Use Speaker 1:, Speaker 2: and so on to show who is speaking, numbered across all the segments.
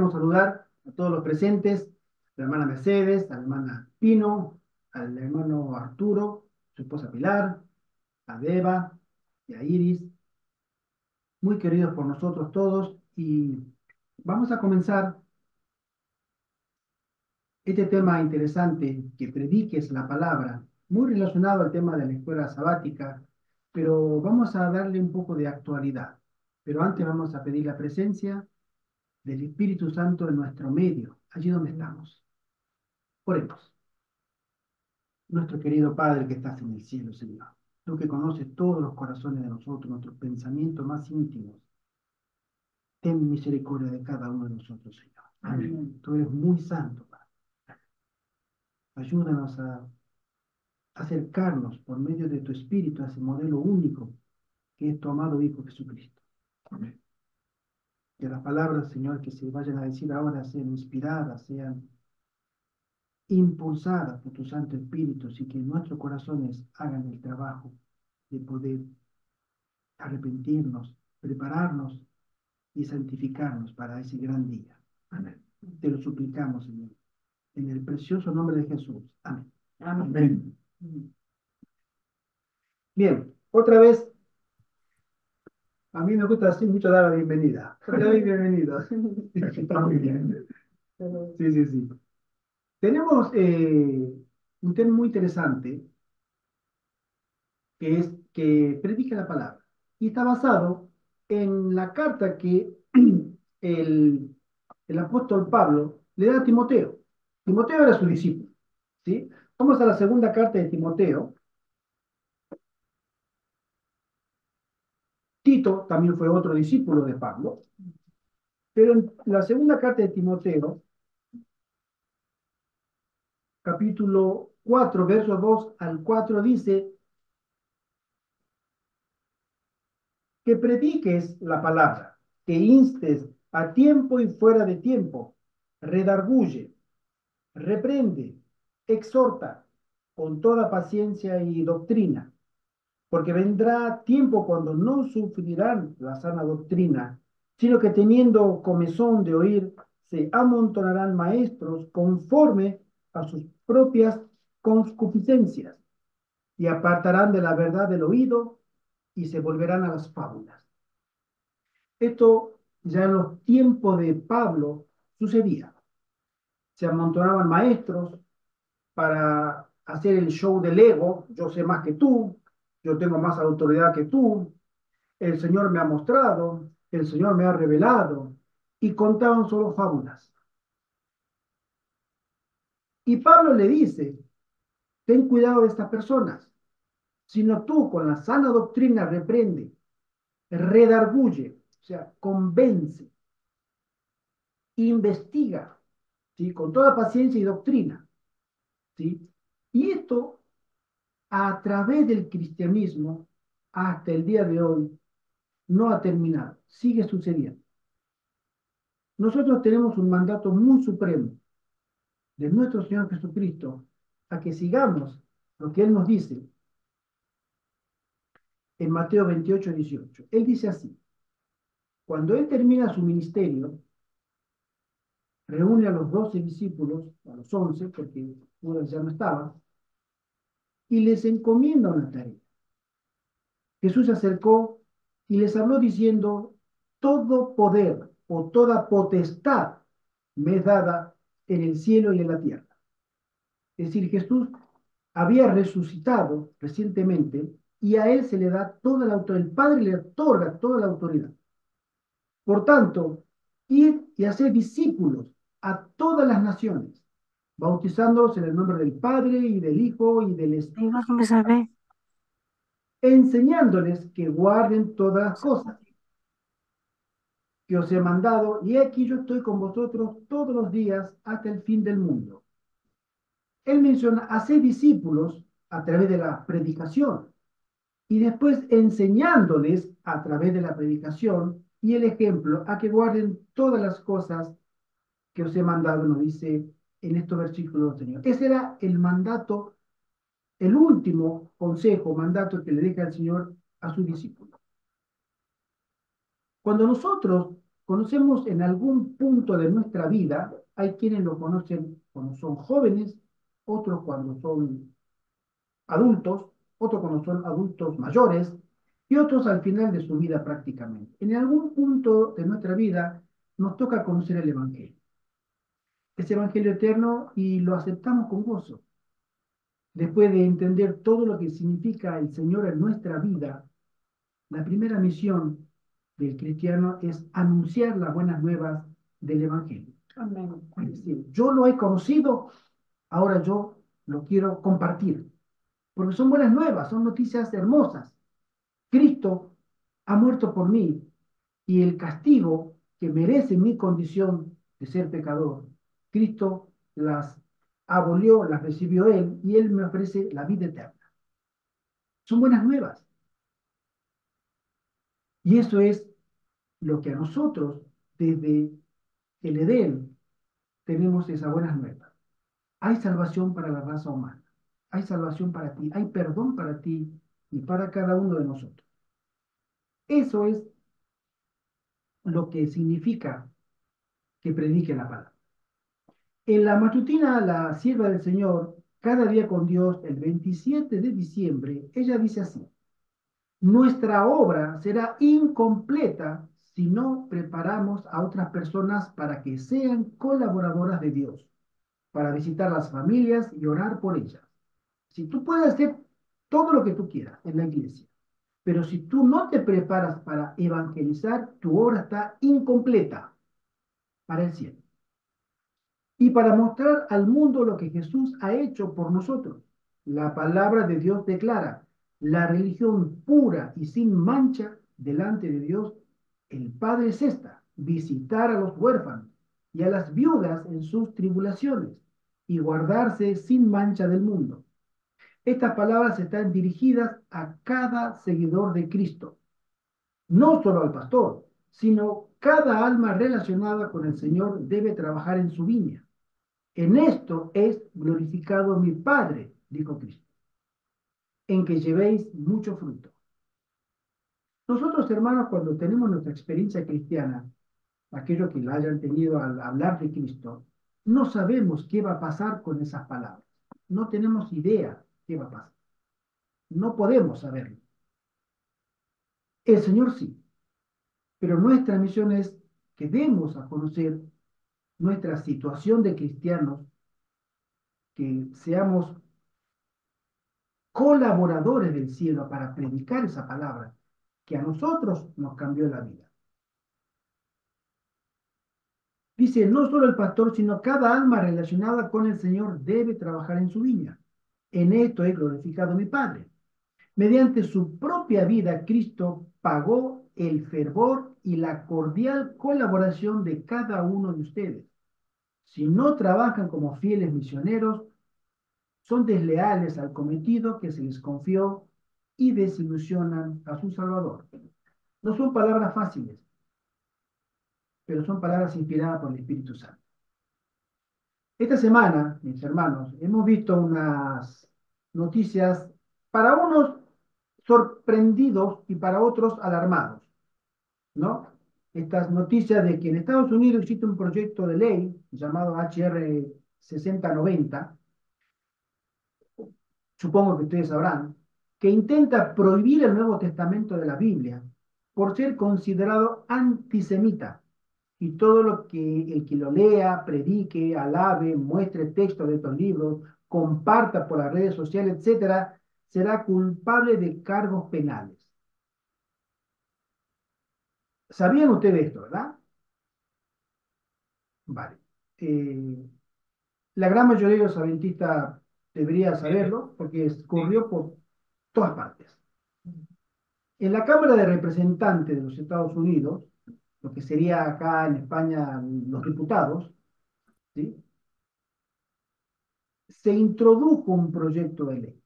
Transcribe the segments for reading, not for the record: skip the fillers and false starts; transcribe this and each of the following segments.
Speaker 1: queremos saludar a todos los presentes, a la hermana Mercedes, a la hermana Pino, al hermano Arturo, su esposa Pilar, a Deva y a Iris, muy queridos por nosotros todos, y vamos a comenzar este tema interesante, que prediques la palabra, muy relacionado al tema de la escuela sabática, pero vamos a darle un poco de actualidad. Pero antes vamos a pedir la presencia del Espíritu Santo en nuestro medio, allí donde estamos. Oremos. Nuestro querido Padre que estás en el cielo, Señor, tú que conoces todos los corazones de nosotros, nuestros pensamientos más íntimos, ten misericordia de cada uno de nosotros, Señor. Amén. Tú eres muy santo, Padre. Ayúdanos a acercarnos por medio de tu Espíritu a ese modelo único que es tu amado Hijo Jesucristo. Amén. Que las palabras, Señor, que se vayan a decir ahora sean inspiradas, sean impulsadas por tu Santo Espíritu, y que nuestros corazones hagan el trabajo de poder arrepentirnos, prepararnos y santificarnos para ese gran día. Amén. Te lo suplicamos, Señor, en el precioso nombre de Jesús. Amén. Amén. Bien, otra vez, a mí me gusta así mucho dar la bienvenida. Otra vez bienvenidos. Está muy bien. Sí, sí, sí. Tenemos un tema muy interesante que es que predica la palabra. Y está basado en la carta que el, el apóstol Pablo le da a Timoteo. Timoteo era su discípulo, ¿sí? Vamos a la segunda carta de Timoteo. Tito también fue otro discípulo de Pablo, pero en la segunda carta de Timoteo, capítulo 4, versos 2 al 4, dice que prediques la palabra, que instes a tiempo y fuera de tiempo, redarguye, reprende, exhorta con toda paciencia y doctrina, porque vendrá tiempo cuando no sufrirán la sana doctrina, sino que teniendo comezón de oír, se amontonarán maestros conforme a sus propias concupiscencias, y apartarán de la verdad del oído y se volverán a las fábulas. Esto ya en los tiempos de Pablo sucedía. Se amontonaban maestros para hacer el show del ego. Yo sé más que tú, yo tengo más autoridad que tú, el Señor me ha mostrado, el Señor me ha revelado, y contaban solo fábulas. Y Pablo le dice, ten cuidado de estas personas, sino tú con la sana doctrina reprende, redarguye, o sea, convence, investiga, ¿sí? Con toda paciencia y doctrina, ¿sí? Y esto a través del cristianismo hasta el día de hoy no ha terminado, sigue sucediendo. Nosotros tenemos un mandato muy supremo de nuestro Señor Jesucristo a que sigamos lo que Él nos dice en Mateo 28, 18. Él dice así, cuando Él termina su ministerio, reúne a los 12 discípulos, a los 11, porque Judas ya no estaba, y les encomienda una tarea. Jesús se acercó y les habló diciendo, todo poder o toda potestad me es dada en el cielo y en la tierra. Es decir, Jesús había resucitado recientemente y a él se le da toda la autoridad, el Padre le otorga toda la autoridad. Por tanto, ir y hacer discípulos a todas las naciones, bautizándolos en el nombre del Padre y del Hijo y del Espíritu,
Speaker 2: Dios me sabe.
Speaker 1: enseñándoles que guarden todas las cosas que os he mandado, y aquí yo estoy con vosotros todos los días hasta el fin del mundo. Él menciona hacer discípulos a través de la predicación y después enseñándoles a través de la predicación y el ejemplo a que guarden todas las cosas que os he mandado, nos dice en estos versículos, Señor. Ese era el mandato, el último consejo, mandato que le deja el Señor a sus discípulos. Cuando nosotros Conocemos en algún punto de nuestra vida, hay quienes lo conocen cuando son jóvenes, otros cuando son adultos, otros cuando son adultos mayores y otros al final de su vida prácticamente. En algún punto de nuestra vida nos toca conocer el Evangelio, ese Evangelio eterno, y lo aceptamos con gozo. Después de entender todo lo que significa el Señor en nuestra vida, la primera misión del cristiano es anunciar las buenas nuevas del Evangelio. Amén. Es decir, yo lo he conocido, ahora yo lo quiero compartir, porque son buenas nuevas, son noticias hermosas. Cristo ha muerto por mí y el castigo que merece mi condición de ser pecador, Cristo las abolió, las recibió Él y Él me ofrece la vida eterna. Son buenas nuevas. Y eso es lo que a nosotros, desde el Edén, tenemos esas buenas nuevas. Hay salvación para la raza humana. Hay salvación para ti. Hay perdón para ti y para cada uno de nosotros. Eso es lo que significa que predique la palabra. En la matutina, la sierva del Señor, cada día con Dios, el 27 de diciembre, ella dice así: nuestra obra será incompleta si no preparamos a otras personas para que sean colaboradoras de Dios, para visitar las familias y orar por ellas. Si tú puedes hacer todo lo que tú quieras en la iglesia, pero si tú no te preparas para evangelizar, tu obra está incompleta para el cielo. Y para mostrar al mundo lo que Jesús ha hecho por nosotros. La palabra de Dios declara: la religión pura y sin mancha delante de Dios, el Padre, es esta: visitar a los huérfanos y a las viudas en sus tribulaciones y guardarse sin mancha del mundo. Estas palabras están dirigidas a cada seguidor de Cristo, no solo al pastor, sino cada alma relacionada con el Señor debe trabajar en su viña. En esto es glorificado mi Padre, dijo Cristo, en que llevéis mucho fruto. Nosotros, hermanos, cuando tenemos nuestra experiencia cristiana, aquellos que la hayan tenido al hablar de Cristo, no sabemos qué va a pasar con esas palabras. No tenemos idea qué va a pasar. No podemos saberlo. El Señor sí, pero nuestra misión es que demos a conocer nuestra situación de cristianos, que seamos colaboradores del cielo para predicar esa palabra que a nosotros nos cambió la vida. Dice, no solo el pastor, sino cada alma relacionada con el Señor debe trabajar en su viña. En esto he glorificado a mi Padre. Mediante su propia vida, Cristo pagó el fervor y la cordial colaboración de cada uno de ustedes. Si no trabajan como fieles misioneros, son desleales al cometido que se les confió y desilusionan a su Salvador. No son palabras fáciles, pero son palabras inspiradas por el Espíritu Santo. Esta semana, mis hermanos, hemos visto unas noticias para unos sorprendidos y para otros alarmados, ¿no? Estas noticias de que en Estados Unidos existe un proyecto de ley llamado HR 6090, supongo que ustedes sabrán, que intenta prohibir el Nuevo Testamento de la Biblia por ser considerado antisemita. Y todo lo que el que lo lea, predique, alabe, muestre textos de estos libros, comparta por las redes sociales, etcétera, será culpable de cargos penales. ¿Sabían ustedes esto, verdad? Vale. La gran mayoría de los adventistas debería saberlo porque corrió por todas partes. En la Cámara de Representantes de los Estados Unidos, lo que sería acá en España los diputados, ¿sí?, se introdujo un proyecto de ley.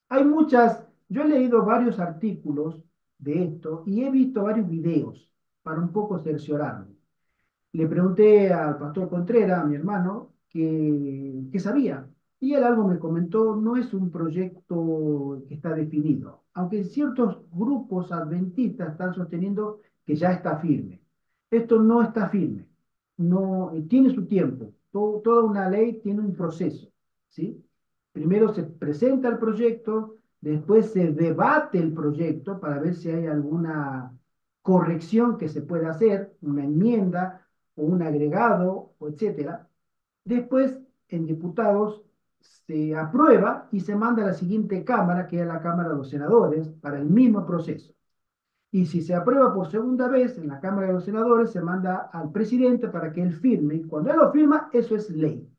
Speaker 1: Hay muchas, yo he leído varios artículos de esto y he visto varios videos para un poco cerciorarme. Le pregunté al pastor Contreras, a mi hermano, qué sabía. Y él algo me comentó: no es un proyecto que está definido, aunque ciertos grupos adventistas están sosteniendo que ya está firme. Esto no está firme, no, tiene su tiempo. Toda una ley tiene un proceso, ¿sí? Primero se presenta el proyecto, después se debate el proyecto para ver si hay alguna corrección que se pueda hacer, una enmienda o un agregado, o etcétera. Después, en diputados, se aprueba y se manda a la siguiente Cámara, que es la Cámara de los Senadores, para el mismo proceso. Y si se aprueba por segunda vez en la Cámara de los Senadores, se manda al presidente para que él firme. Y cuando él lo firma, eso es ley.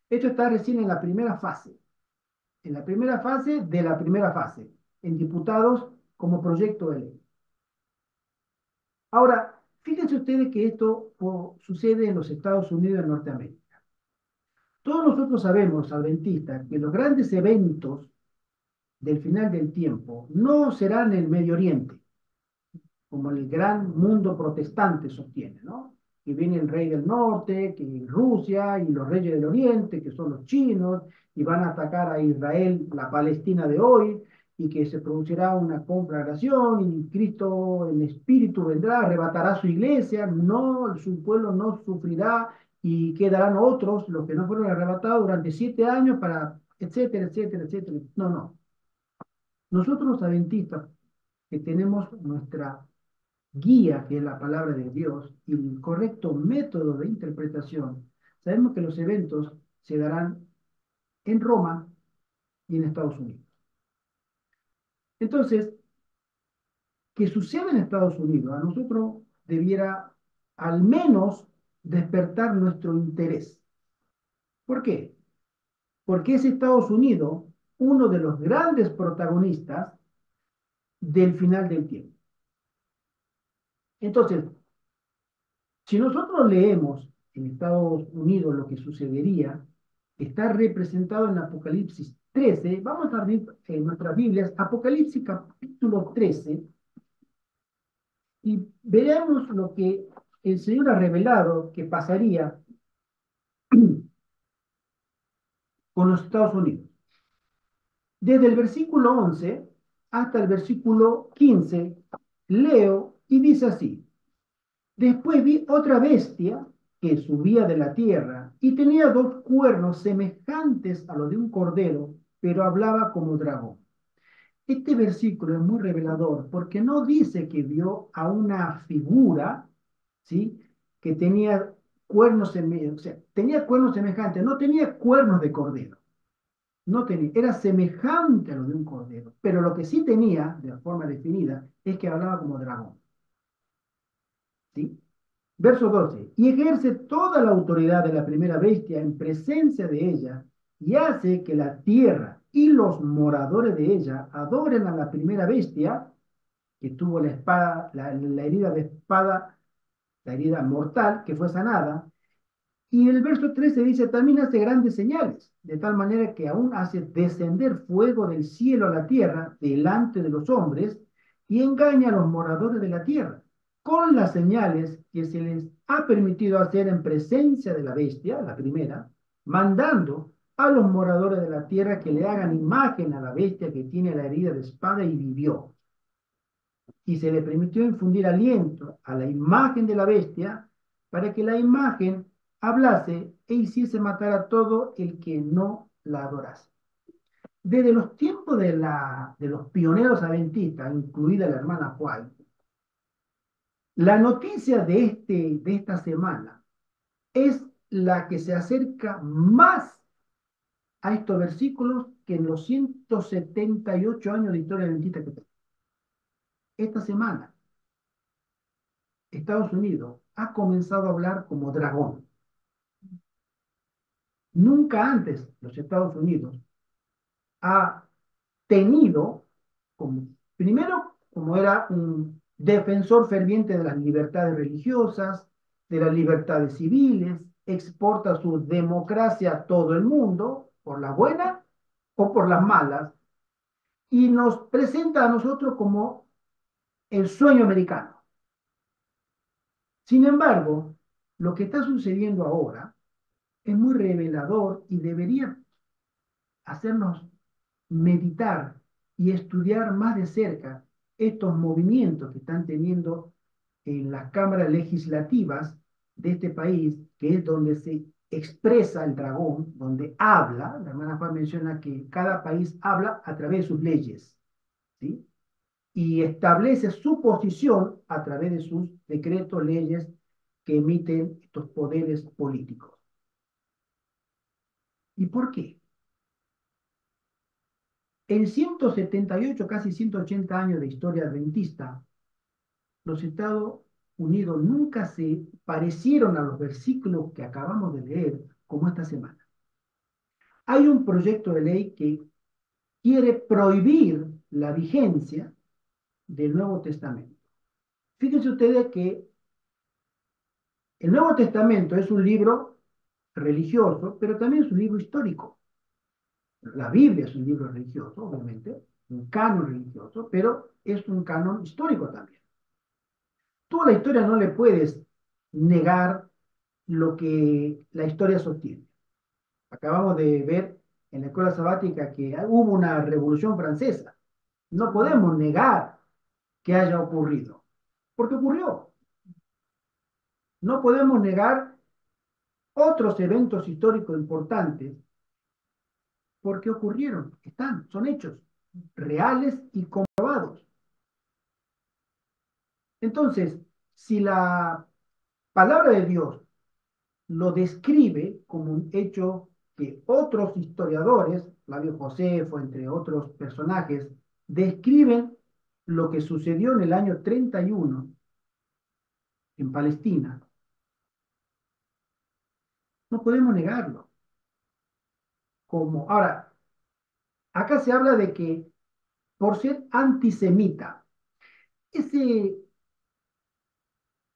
Speaker 1: Esto está recién en la primera fase. En la primera fase de la primera fase. En diputados como proyecto de ley. Ahora, fíjense ustedes que esto sucede en los Estados Unidos de Norteamérica. Todos nosotros sabemos, adventistas, que los grandes eventos del final del tiempo no serán en el Medio Oriente, como el gran mundo protestante sostiene, ¿no? Que viene el rey del norte, que Rusia y los reyes del oriente, que son los chinos, y van a atacar a Israel, la Palestina de hoy, y que se producirá una conflagración, y Cristo en espíritu vendrá, arrebatará su iglesia, no, su pueblo no sufrirá, y quedarán otros, los que no fueron arrebatados durante 7 años para, etcétera, etcétera, etcétera. No, no. Nosotros los adventistas, que tenemos nuestra guía, que es la palabra de Dios, y el correcto método de interpretación, sabemos que los eventos se darán en Roma y en Estados Unidos. Entonces, que suceda en Estados Unidos, a nosotros debiera al menos despertar nuestro interés. ¿Por qué? Porque es Estados Unidos uno de los grandes protagonistas del final del tiempo. Entonces, si nosotros leemos en Estados Unidos lo que sucedería, está representado en Apocalipsis 13. Vamos a abrir en nuestras Biblias Apocalipsis capítulo 13 y veremos lo que el Señor ha revelado que pasaría con los Estados Unidos. Desde el versículo 11 hasta el versículo 15, leo y dice así: Después vi otra bestia que subía de la tierra y tenía 2 cuernos semejantes a los de un cordero, pero hablaba como dragón. Este versículo es muy revelador porque no dice que vio a una figura, ¿sí? Que tenía cuernos semejantes, o sea, tenía cuernos semejantes, no tenía cuernos de cordero, no tenía, era semejante a lo de un cordero, pero lo que sí tenía, de forma definida, es que hablaba como dragón, ¿sí? Verso 12. Y ejerce toda la autoridad de la primera bestia en presencia de ella, y hace que la tierra y los moradores de ella adoren a la primera bestia, que tuvo la espada, la herida de espada, la herida mortal, que fue sanada. Y el verso 13 dice, también hace grandes señales, de tal manera que aún hace descender fuego del cielo a la tierra delante de los hombres y engaña a los moradores de la tierra con las señales que se les ha permitido hacer en presencia de la bestia, la primera, mandando a los moradores de la tierra que le hagan imagen a la bestia que tiene la herida de espada y vivió. Y se le permitió infundir aliento a la imagen de la bestia para que la imagen hablase e hiciese matar a todo el que no la adorase. Desde los tiempos de los pioneros adventistas, incluida la hermana White, la noticia de esta semana es la que se acerca más a estos versículos que en los 178 años de historia adventista que tenemos. Esta semana, Estados Unidos ha comenzado a hablar como dragón. Nunca antes los Estados Unidos ha tenido, como, primero, como era un defensor ferviente de las libertades religiosas, de las libertades civiles, exporta su democracia a todo el mundo, por la buena o por las malas, y nos presenta a nosotros como el sueño americano. Sin embargo, lo que está sucediendo ahora es muy revelador y debería hacernos meditar y estudiar más de cerca estos movimientos que están teniendo en las cámaras legislativas de este país, que es donde se expresa el dragón, donde habla, la hermana Juan menciona que cada país habla a través de sus leyes, ¿sí? Y establece su posición a través de sus decretos, leyes que emiten estos poderes políticos. ¿Y por qué? En 178, casi 180 años de historia adventista, los Estados Unidos nunca se parecieron a los versículos que acabamos de leer como esta semana. Hay un proyecto de ley que quiere prohibir la vigencia del Nuevo Testamento. Fíjense ustedes que el Nuevo Testamento es un libro religioso, pero también es un libro histórico. La Biblia es un libro religioso, obviamente, un canon religioso, pero es un canon histórico también. Tú a la historia no le puedes negar lo que la historia sostiene. Acabamos de ver en la escuela sabática que hubo una revolución francesa. No podemos negar que haya ocurrido, porque ocurrió. No podemos negar otros eventos históricos importantes porque ocurrieron, están, son hechos reales y comprobados. Entonces, si la palabra de Dios lo describe como un hecho que otros historiadores, Flavio Josefo, entre otros personajes, describen lo que sucedió en el año 31 en Palestina, no podemos negarlo. Como, ahora, acá se habla de que por ser antisemita, ese,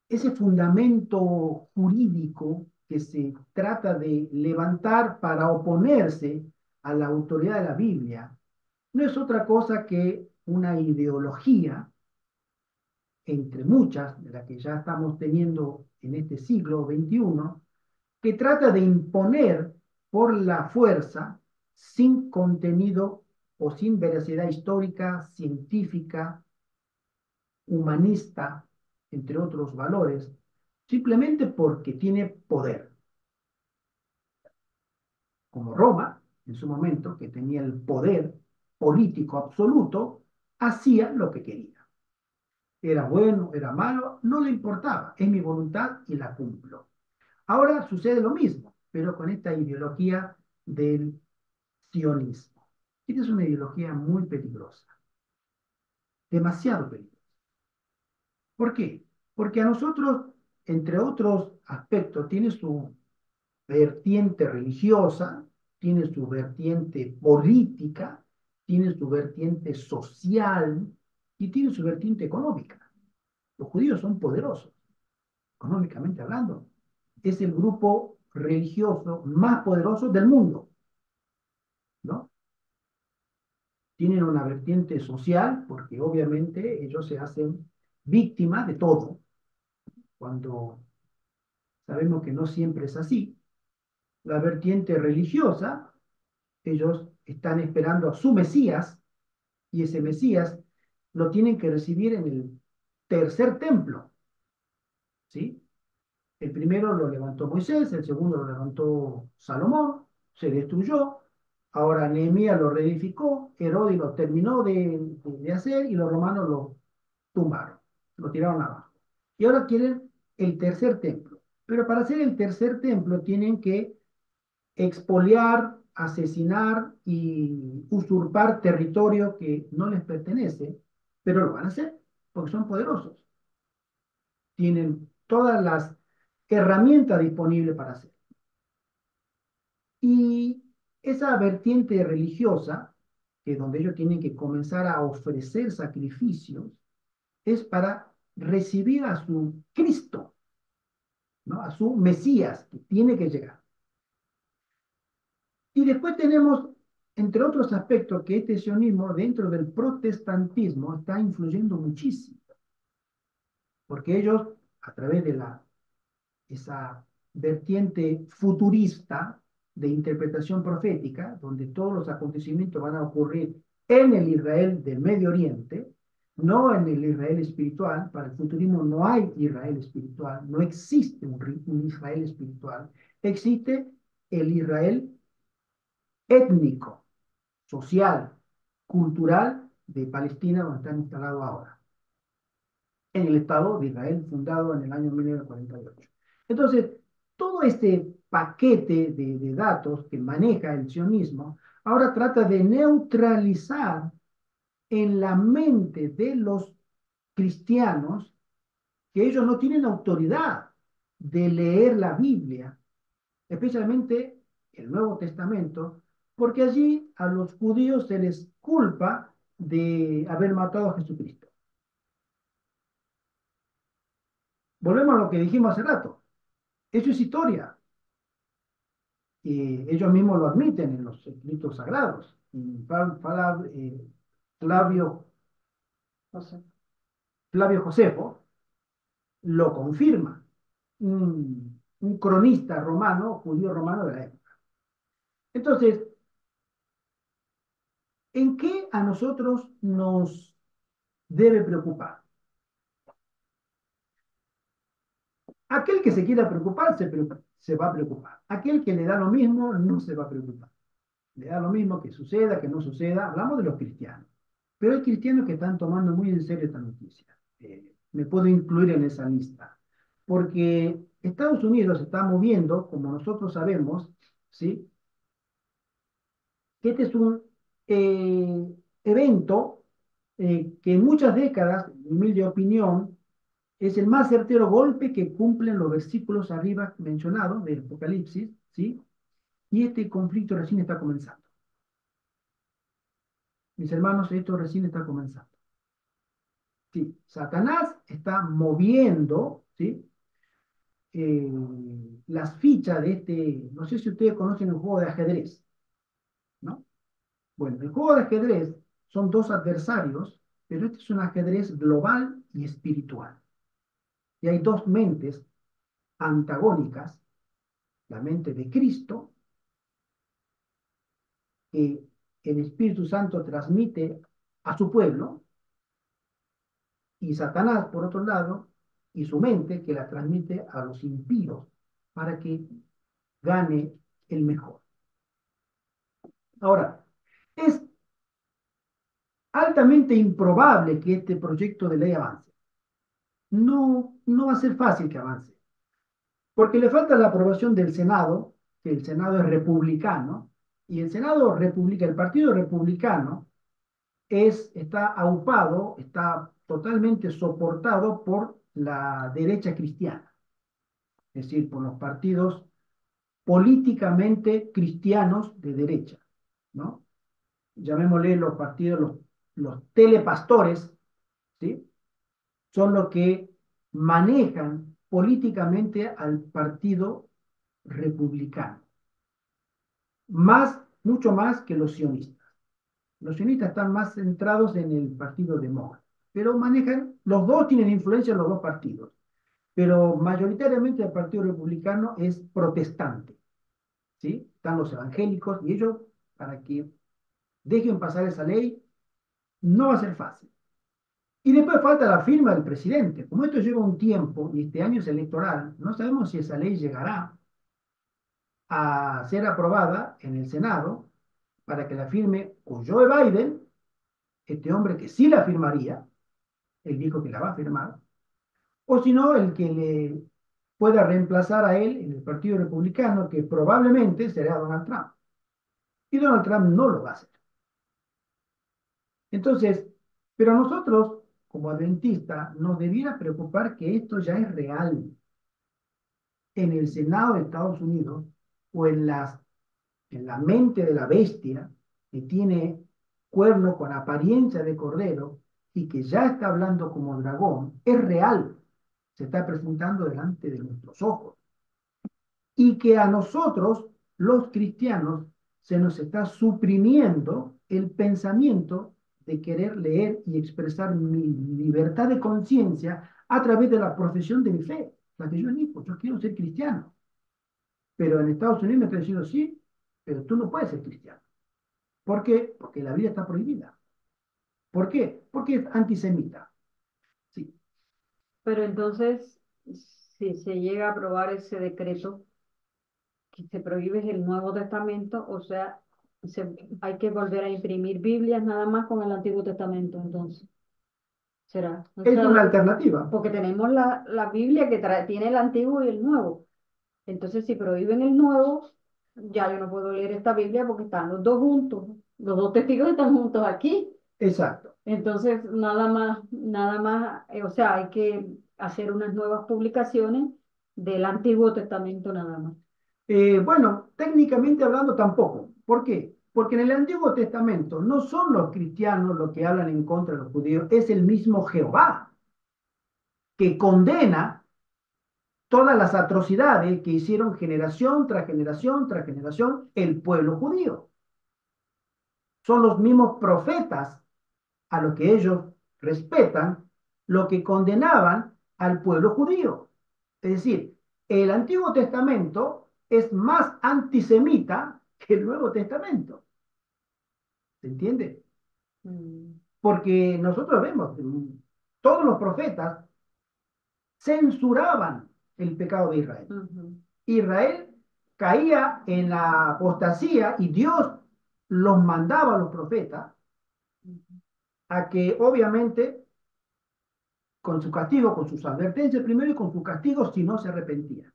Speaker 1: ese fundamento jurídico que se trata de levantar para oponerse a la autoridad de la Biblia, no es otra cosa que una ideología, entre muchas de las que ya estamos teniendo en este siglo XXI, que trata de imponer por la fuerza, sin contenido o sin veracidad histórica, científica, humanista, entre otros valores, simplemente porque tiene poder, como Roma, en su momento, que tenía el poder político absoluto, hacía lo que quería. Era bueno, era malo, no le importaba, es mi voluntad y la cumplo. Ahora sucede lo mismo, pero con esta ideología del sionismo. Esta es una ideología muy peligrosa, demasiado peligrosa. ¿Por qué? Porque a nosotros, entre otros aspectos, tiene su vertiente religiosa, tiene su vertiente política, tiene su vertiente social y tiene su vertiente económica. Los judíos son poderosos, económicamente hablando. Es el grupo religioso más poderoso del mundo, ¿no? Tienen una vertiente social porque obviamente ellos se hacen víctimas de todo, cuando sabemos que no siempre es así. La vertiente religiosa, ellos están esperando a su Mesías y ese Mesías lo tienen que recibir en el tercer templo, ¿sí? El primero lo levantó Moisés, el segundo lo levantó Salomón, se destruyó, ahora Nehemías lo reedificó, Herodes lo terminó de hacer y los romanos lo tumbaron, lo tiraron abajo. Y ahora quieren el tercer templo. Pero para hacer el tercer templo tienen que expoliar, asesinar y usurpar territorio que no les pertenece, pero lo van a hacer porque son poderosos. Tienen todas las herramientas disponibles para hacerlo. Y esa vertiente religiosa, que es donde ellos tienen que comenzar a ofrecer sacrificios, es para recibir a su Cristo, ¿no? A su Mesías, que tiene que llegar. Y después tenemos, entre otros aspectos, que este sionismo dentro del protestantismo está influyendo muchísimo, porque ellos, a través de esa vertiente futurista de interpretación profética, donde todos los acontecimientos van a ocurrir en el Israel del Medio Oriente, no en el Israel espiritual. Para el futurismo no hay Israel espiritual, no existe un Israel espiritual, existe el Israel étnico, social, cultural de Palestina, donde están instalados ahora, en el Estado de Israel fundado en el año 1948. Entonces, todo este paquete de datos que maneja el sionismo ahora trata de neutralizar en la mente de los cristianos que ellos no tienen autoridad de leer la Biblia, especialmente el Nuevo Testamento, porque allí a los judíos se les culpa de haber matado a Jesucristo. Volvemos a lo que dijimos hace rato. Eso es historia. Ellos mismos lo admiten en los escritos sagrados. Flavio, no sé, Flavio Josefo lo confirma, un cronista romano, judío romano de la época. Entonces, ¿en qué a nosotros nos debe preocupar? Aquel que se quiera preocupar se va a preocupar. Aquel que le da lo mismo no se va a preocupar. Le da lo mismo que suceda, que no suceda. Hablamos de los cristianos. Pero hay cristianos que están tomando muy en serio esta noticia. Me puedo incluir en esa lista. Porque Estados Unidos se está moviendo, como nosotros sabemos, ¿sí? Que este es un evento que en muchas décadas, en mi humilde opinión, es el más certero golpe que cumplen los versículos arriba mencionados del Apocalipsis, ¿sí? Y este conflicto recién está comenzando. Mis hermanos, esto recién está comenzando. Sí, Satanás está moviendo, ¿sí? Eh, las fichas de este, no sé si ustedes conocen el juego de ajedrez, ¿no? Bueno, el juego de ajedrez son dos adversarios, pero este es un ajedrez global y espiritual. Y hay dos mentes antagónicas, la mente de Cristo, que el Espíritu Santo transmite a su pueblo, y Satanás, por otro lado, y su mente, que la transmite a los impíos, para que gane el mejor. Ahora, es altamente improbable que este proyecto de ley avance. No va a ser fácil que avance, porque le falta la aprobación del Senado, que el Senado es republicano, y el Senado republicano, el Partido Republicano, está aupado, está totalmente soportado por la derecha cristiana, es decir, por los partidos políticamente cristianos de derecha, ¿no? Llamémosle los partidos, los telepastores, ¿sí? Son los que manejan políticamente al partido republicano, mucho más que los sionistas. Los sionistas están más centrados en el partido demócrata, pero manejan, los dos tienen influencia en los dos partidos, pero mayoritariamente el partido republicano es protestante, ¿sí? Están los evangélicos y ellos, para que dejen pasar esa ley, no va a ser fácil. Y después falta la firma del presidente. Como esto lleva un tiempo y este año es electoral, no sabemos si esa ley llegará a ser aprobada en el Senado para que la firme o Joe Biden, este hombre que sí la firmaría, él dijo que la va a firmar, o si no, el que le pueda reemplazar a él en el Partido Republicano, que probablemente será Donald Trump. Y Donald Trump no lo va a hacer. Entonces, pero a nosotros, como adventistas, nos debiera preocupar que esto ya es real en el Senado de Estados Unidos o en la mente de la bestia que tiene cuerno con apariencia de cordero y que ya está hablando como dragón, es real, se está presentando delante de nuestros ojos. Y que a nosotros, los cristianos, se nos está suprimiendo el pensamiento de querer leer y expresar mi libertad de conciencia a través de la profesión de mi fe, la que yo elijo. Yo quiero ser cristiano. Pero en Estados Unidos me están diciendo sí, pero tú no puedes ser cristiano. ¿Por qué? Porque la vida está prohibida. ¿Por qué? Porque es antisemita. Sí.
Speaker 2: Pero entonces, si se llega a aprobar ese decreto que se prohíbe el Nuevo Testamento, o sea, hay que volver a imprimir Biblias nada más con el Antiguo Testamento, entonces, será. O
Speaker 1: Es una
Speaker 2: sea,
Speaker 1: alternativa.
Speaker 2: porque tenemos la Biblia que tiene el Antiguo y el Nuevo. Entonces, si prohíben el Nuevo, ya yo no puedo leer esta Biblia porque están los dos juntos. Los dos testigos están juntos aquí.
Speaker 1: Exacto.
Speaker 2: Entonces, nada más, o sea, hay que hacer unas nuevas publicaciones del Antiguo Testamento nada más.
Speaker 1: Bueno, técnicamente hablando tampoco. ¿Por qué? Porque en el Antiguo Testamento no son los cristianos los que hablan en contra de los judíos, es el mismo Jehová que condena todas las atrocidades que hicieron generación tras generación tras generación el pueblo judío. Son los mismos profetas a los que ellos respetan, lo que condenaban al pueblo judío. Es decir, el Antiguo Testamento es más antisemita que el Nuevo Testamento. ¿Se entiende?
Speaker 2: Mm,
Speaker 1: Porque nosotros vemos, todos los profetas censuraban el pecado de Israel.
Speaker 2: ujú,
Speaker 1: Israel caía en la apostasía y Dios los mandaba a los profetas
Speaker 2: ujú,
Speaker 1: a que obviamente con su castigo, con sus advertencias primero y con su castigo si no se arrepentía.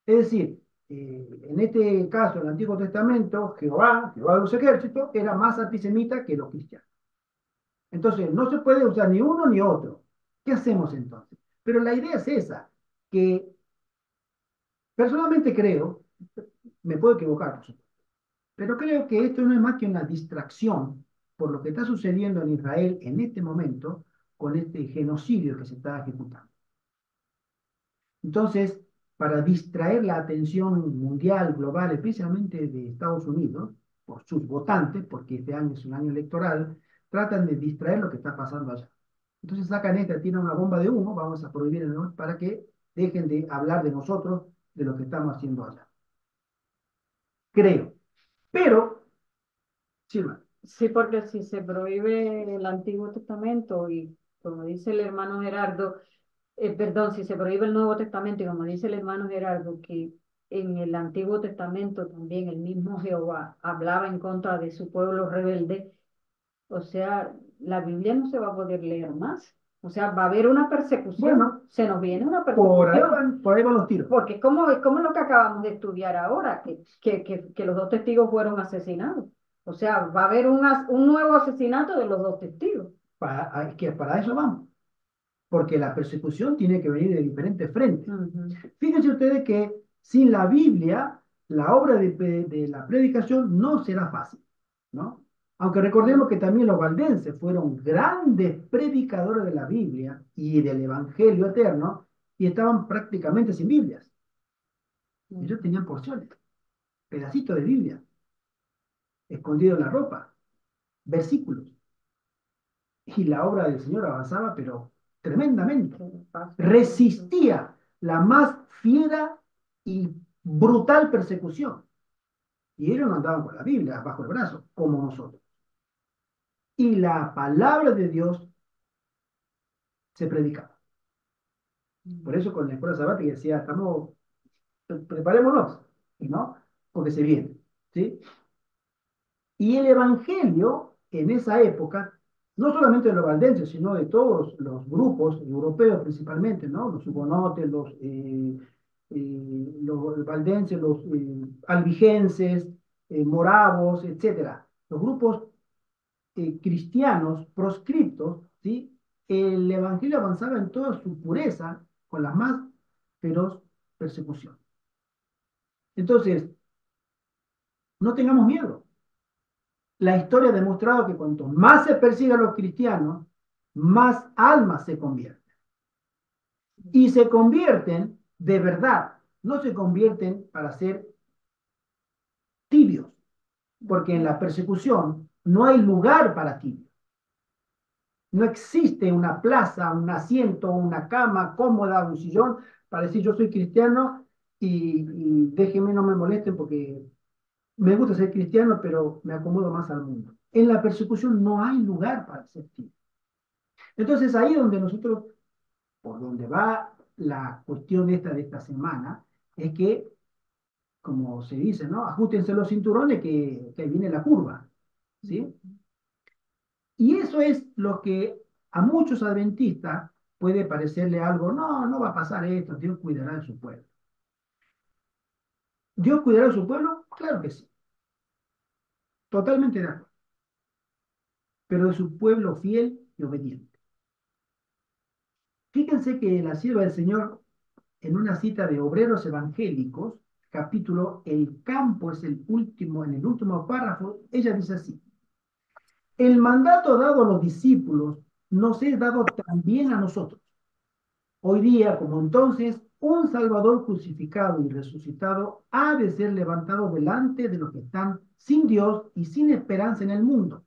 Speaker 1: Es decir, en este caso, en el Antiguo Testamento, Jehová de los ejércitos, era más antisemita que los cristianos. Entonces, no se puede usar ni uno ni otro. ¿Qué hacemos entonces? Pero la idea es esa, que personalmente creo, me puedo equivocar, por supuesto, pero creo que esto no es más que una distracción por lo que está sucediendo en Israel en este momento con este genocidio que se está ejecutando. Entonces, para distraer la atención mundial, global, especialmente de Estados Unidos, por sus votantes, porque este año es un año electoral, tratan de distraer lo que está pasando allá. Entonces sacan esta, tiran una bomba de humo, vamos a prohibir el humo para que dejen de hablar de nosotros, de lo que estamos haciendo allá. Creo. Pero, Silva,
Speaker 2: sí, porque si se prohíbe el Antiguo Testamento y como dice el hermano Gerardo, perdón, si se prohíbe el Nuevo Testamento y como dice el hermano Gerardo, que en el Antiguo Testamento también el mismo Jehová hablaba en contra de su pueblo rebelde, o sea, la Biblia no se va a poder leer más. O sea, va a haber una persecución,
Speaker 1: bueno,
Speaker 2: se nos viene una persecución.
Speaker 1: por ahí van los tiros.
Speaker 2: Porque es como lo que acabamos de estudiar ahora, que los dos testigos fueron asesinados. O sea, va a haber un nuevo asesinato de los dos testigos.
Speaker 1: Para eso vamos. Porque la persecución tiene que venir de diferentes frentes.
Speaker 2: Ujú,
Speaker 1: Fíjense ustedes que sin la Biblia, la obra de la predicación no será fácil, ¿no? Aunque recordemos que también los valdenses fueron grandes predicadores de la Biblia y del Evangelio eterno y estaban prácticamente sin Biblias. Ellos
Speaker 2: ujú.
Speaker 1: tenían porciones, pedacitos de Biblia, escondidos en la ropa, versículos. Y la obra del Señor avanzaba, pero tremendamente.
Speaker 2: ¿Qué pasa? Ujú.
Speaker 1: Resistía la más fiera y brutal persecución. Y ellos no andaban con la Biblia bajo el brazo, como nosotros. Y la palabra de Dios se predicaba. Por eso con la escuela sabática decía, estamos, preparémonos, ¿no? Porque se viene, ¿sí? Y el Evangelio, en esa época, no solamente de los valdenses, sino de todos los grupos europeos principalmente, ¿no? Los hugonotes, los valdenses, los albigenses, moravos, etcétera. Los grupos cristianos proscriptos, ¿sí? El Evangelio avanzaba en toda su pureza con la más feroz persecución. Entonces, no tengamos miedo. La historia ha demostrado que cuanto más se persigue a los cristianos, más almas se convierten. Y se convierten de verdad, no se convierten para ser tibios, porque en la persecución no hay lugar para tibios. No existe una plaza, un asiento, una cama cómoda, un sillón para decir yo soy cristiano y déjenme, no me molesten porque me gusta ser cristiano, pero me acomodo más al mundo. En la persecución no hay lugar para ser tibio. Entonces ahí donde nosotros, por donde va la cuestión de esta semana, es que, como se dice, ¿no? Ajustense los cinturones que ahí viene la curva, ¿sí? Y eso es lo que a muchos adventistas puede parecerle algo, no, no va a pasar esto, Dios cuidará de su pueblo. ¿Dios cuidará de su pueblo? Claro que sí, totalmente de acuerdo, pero de su pueblo fiel y obediente. Fíjense que la sierva del Señor, en una cita de Obreros Evangélicos, capítulo El campo es el último, en el último párrafo, ella dice así: el mandato dado a los discípulos nos es dado también a nosotros. Hoy día, como entonces, un Salvador crucificado y resucitado ha de ser levantado delante de los que están sin Dios y sin esperanza en el mundo.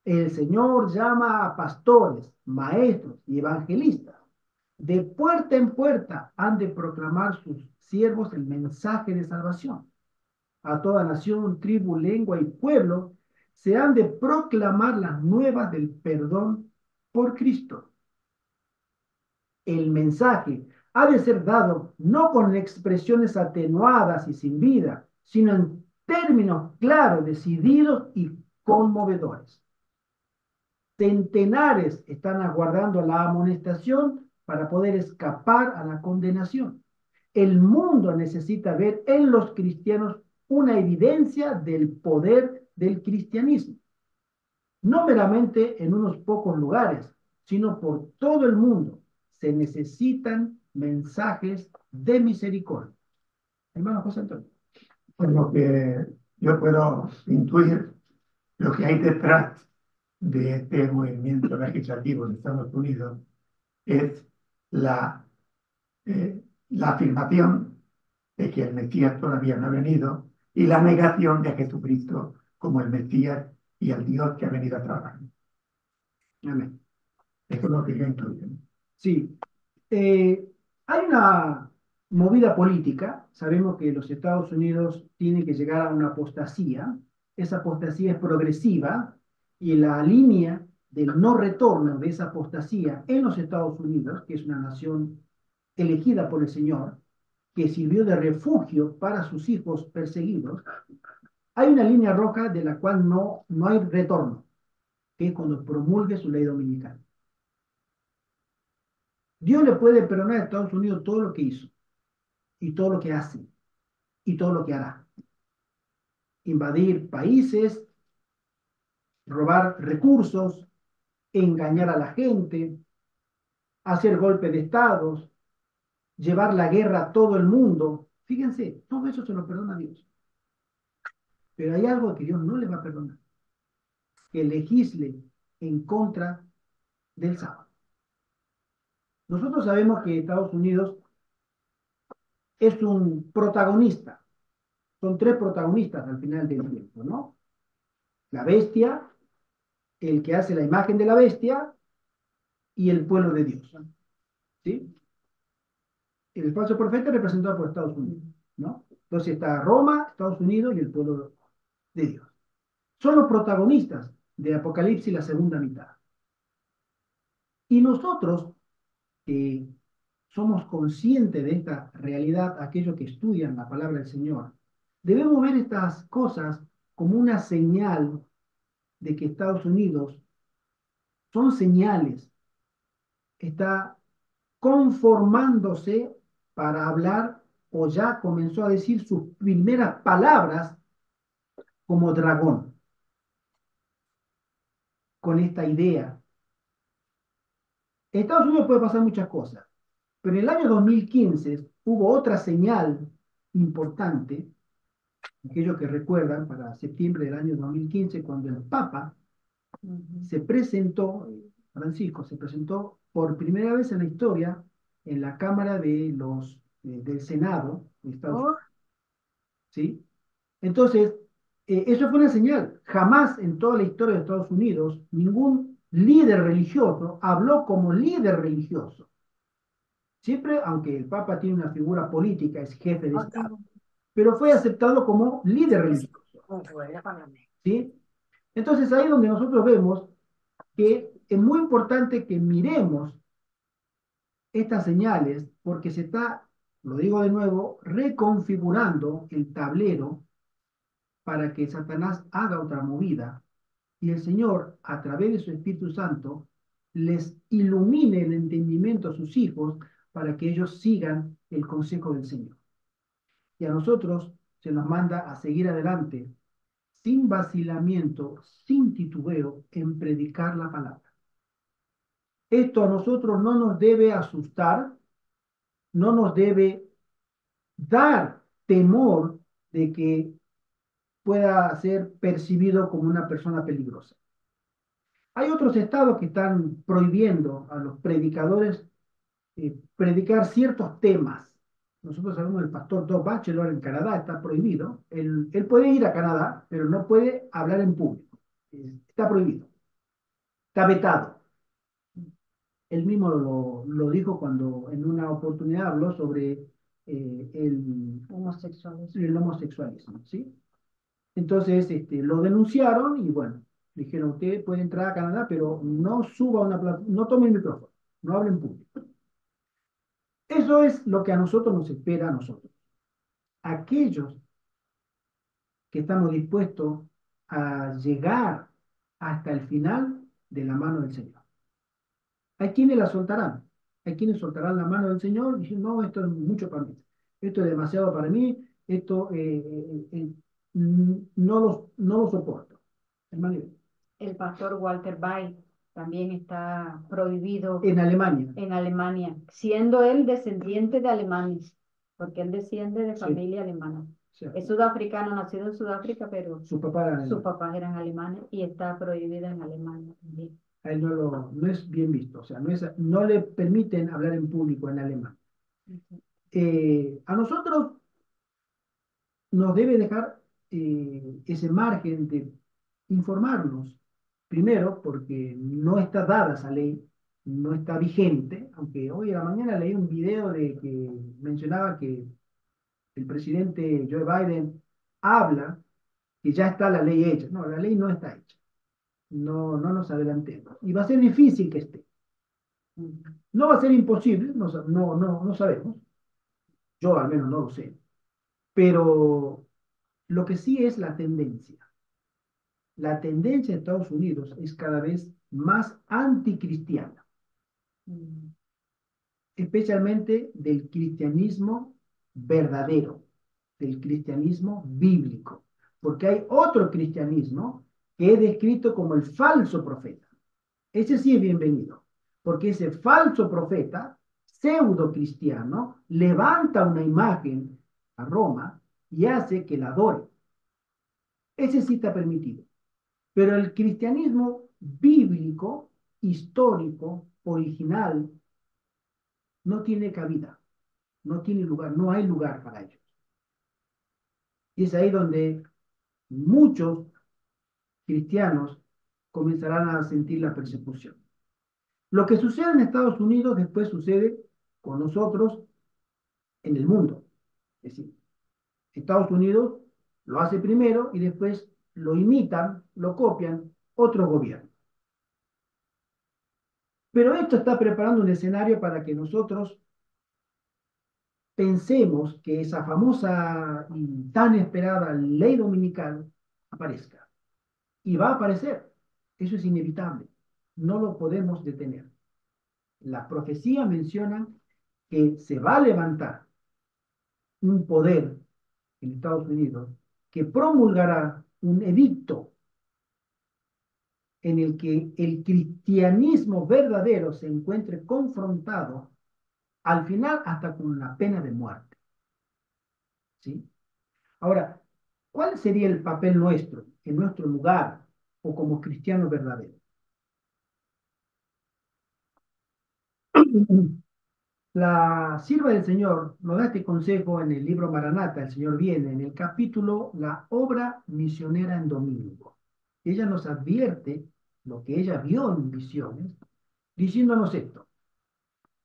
Speaker 1: El Señor llama a pastores, maestros y evangelistas. De puerta en puerta han de proclamar sus siervos el mensaje de salvación. A toda nación, tribu, lengua y pueblo se han de proclamar las nuevas del perdón por Cristo. El mensaje ha de ser dado no con expresiones atenuadas y sin vida, sino en términos claros, decididos y conmovedores. Centenares están aguardando la amonestación para poder escapar a la condenación. El mundo necesita ver en los cristianos una evidencia del poder del cristianismo, no meramente en unos pocos lugares, sino por todo el mundo. Se necesitan mensajes de misericordia. Hermano José Antonio.
Speaker 3: Por lo que yo puedo intuir, lo que hay detrás de este movimiento legislativo en Estados Unidos es la, la afirmación de que el Mesías todavía no ha venido y la negación de Jesucristo como el Mesías y el Dios que ha venido a trabajar.
Speaker 1: Amén.
Speaker 3: Eso es lo que yo intuyo.
Speaker 1: Sí. Hay una movida política. Sabemos que los Estados Unidos tienen que llegar a una apostasía. Esa apostasía es progresiva y la línea del no retorno de esa apostasía en los Estados Unidos, que es una nación elegida por el Señor, que sirvió de refugio para sus hijos perseguidos, hay una línea roja de la cual no hay retorno, que es cuando promulgue su ley dominical. Dios le puede perdonar a Estados Unidos todo lo que hizo, y todo lo que hace, y todo lo que hará. Invadir países, robar recursos, engañar a la gente, hacer golpe de estados, llevar la guerra a todo el mundo. Fíjense, todo eso se lo perdona a Dios. Pero hay algo que Dios no le va a perdonar: que legisle en contra del sábado. Nosotros sabemos que Estados Unidos es un protagonista. Son tres protagonistas al final del tiempo, ¿no? La bestia, el que hace la imagen de la bestia y el pueblo de Dios, ¿sí? El falso profeta es representado por Estados Unidos, ¿no? Entonces está Roma, Estados Unidos y el pueblo de Dios. Son los protagonistas de Apocalipsis la segunda mitad. Y nosotros, que somos conscientes de esta realidad, aquellos que estudian la palabra del Señor, debemos ver estas cosas como una señal de que Estados Unidos son señales, está conformándose para hablar o ya comenzó a decir sus primeras palabras como dragón, con esta idea. En Estados Unidos puede pasar muchas cosas, pero en el año 2015 hubo otra señal importante, aquellos que recuerdan, para septiembre del año 2015, cuando el Papa se presentó, Francisco se presentó por primera vez en la historia en la Cámara del Senado de Estados Unidos, ¿sí? Entonces, eso fue una señal. Jamás en toda la historia de Estados Unidos ningún líder religioso habló como líder religioso. Siempre, aunque el Papa tiene una figura política, es jefe de Estado, pero fue aceptado como líder religioso, ¿sí? Entonces ahí donde nosotros vemos que es muy importante que miremos estas señales porque se está, lo digo de nuevo, reconfigurando el tablero para que Satanás haga otra movida y el Señor, a través de su Espíritu Santo, les ilumine el entendimiento a sus hijos para que ellos sigan el consejo del Señor. Y a nosotros se nos manda a seguir adelante sin vacilamiento, sin titubeo, en predicar la palabra. Esto a nosotros no nos debe asustar, no nos debe dar temor de que pueda ser percibido como una persona peligrosa. Hay otros estados que están prohibiendo a los predicadores predicar ciertos temas. Nosotros sabemos el pastor Doug Batchelor en Canadá está prohibido. Él puede ir a Canadá, pero no puede hablar en público. Está prohibido. Está vetado. Él mismo lo dijo cuando en una oportunidad habló sobre el homosexualismo, ¿sí? Entonces lo denunciaron y bueno, dijeron, usted puede entrar a Canadá, pero no suba una no tome el micrófono, no hable en público. Eso es lo que a nosotros nos espera a nosotros. Aquellos que estamos dispuestos a llegar hasta el final de la mano del Señor. Hay quienes la soltarán, hay quienes soltarán la mano del Señor y dicen, no, esto es mucho para mí, esto es demasiado para mí, esto no lo soporto. Hermano,
Speaker 2: El pastor Walter Bay también está prohibido
Speaker 1: en Alemania.
Speaker 2: en Alemania, siendo él descendiente de alemanes, porque él desciende de
Speaker 1: Sí.
Speaker 2: familia alemana.
Speaker 1: Sí.
Speaker 2: Es sudafricano, nacido en Sudáfrica, pero
Speaker 1: Sus papás
Speaker 2: eran alemanes y está prohibido en Alemania también.
Speaker 1: A él no es bien visto, o sea, no le permiten hablar en público en alemán. A nosotros nos debe dejar ese margen de informarnos, primero porque no está dada esa ley, no está vigente, aunque hoy a la mañana leí un video de que mencionaba que el presidente Joe Biden habla que ya está la ley hecha. No, la ley no está hecha. No nos adelantemos. Y va a ser difícil que esté. No va a ser imposible, no sabemos. Yo al menos no lo sé. Pero lo que sí es la tendencia. La tendencia de Estados Unidos es cada vez más anticristiana, especialmente del cristianismo verdadero, del cristianismo bíblico, porque hay otro cristianismo que es descrito como el falso profeta. Ese sí es bienvenido, porque ese falso profeta, pseudo cristiano, levanta una imagen a Roma y hace que la adore. Ese sí está permitido. Pero el cristianismo bíblico, histórico, original, no tiene cabida, no tiene lugar, no hay lugar para ellos. Y es ahí donde muchos cristianos comenzarán a sentir la persecución. Lo que sucede en Estados Unidos después sucede con nosotros en el mundo. Es decir, Estados Unidos lo hace primero y después lo imitan, lo copian otros gobiernos. Pero esto está preparando un escenario para que nosotros pensemos que esa famosa y tan esperada ley dominical aparezca. Y va a aparecer. Eso es inevitable. No lo podemos detener. La profecía menciona que se va a levantar un poder en Estados Unidos que promulgará un edicto en el que el cristianismo verdadero se encuentre confrontado al final hasta con la pena de muerte. ¿Sí? Ahora, ¿cuál sería el papel nuestro, en nuestro lugar o como cristianos verdaderos? La sierva del Señor nos da este consejo en el libro Maranata, el Señor viene, en el capítulo La obra misionera en domingo. Ella nos advierte lo que ella vio en visiones, diciéndonos esto.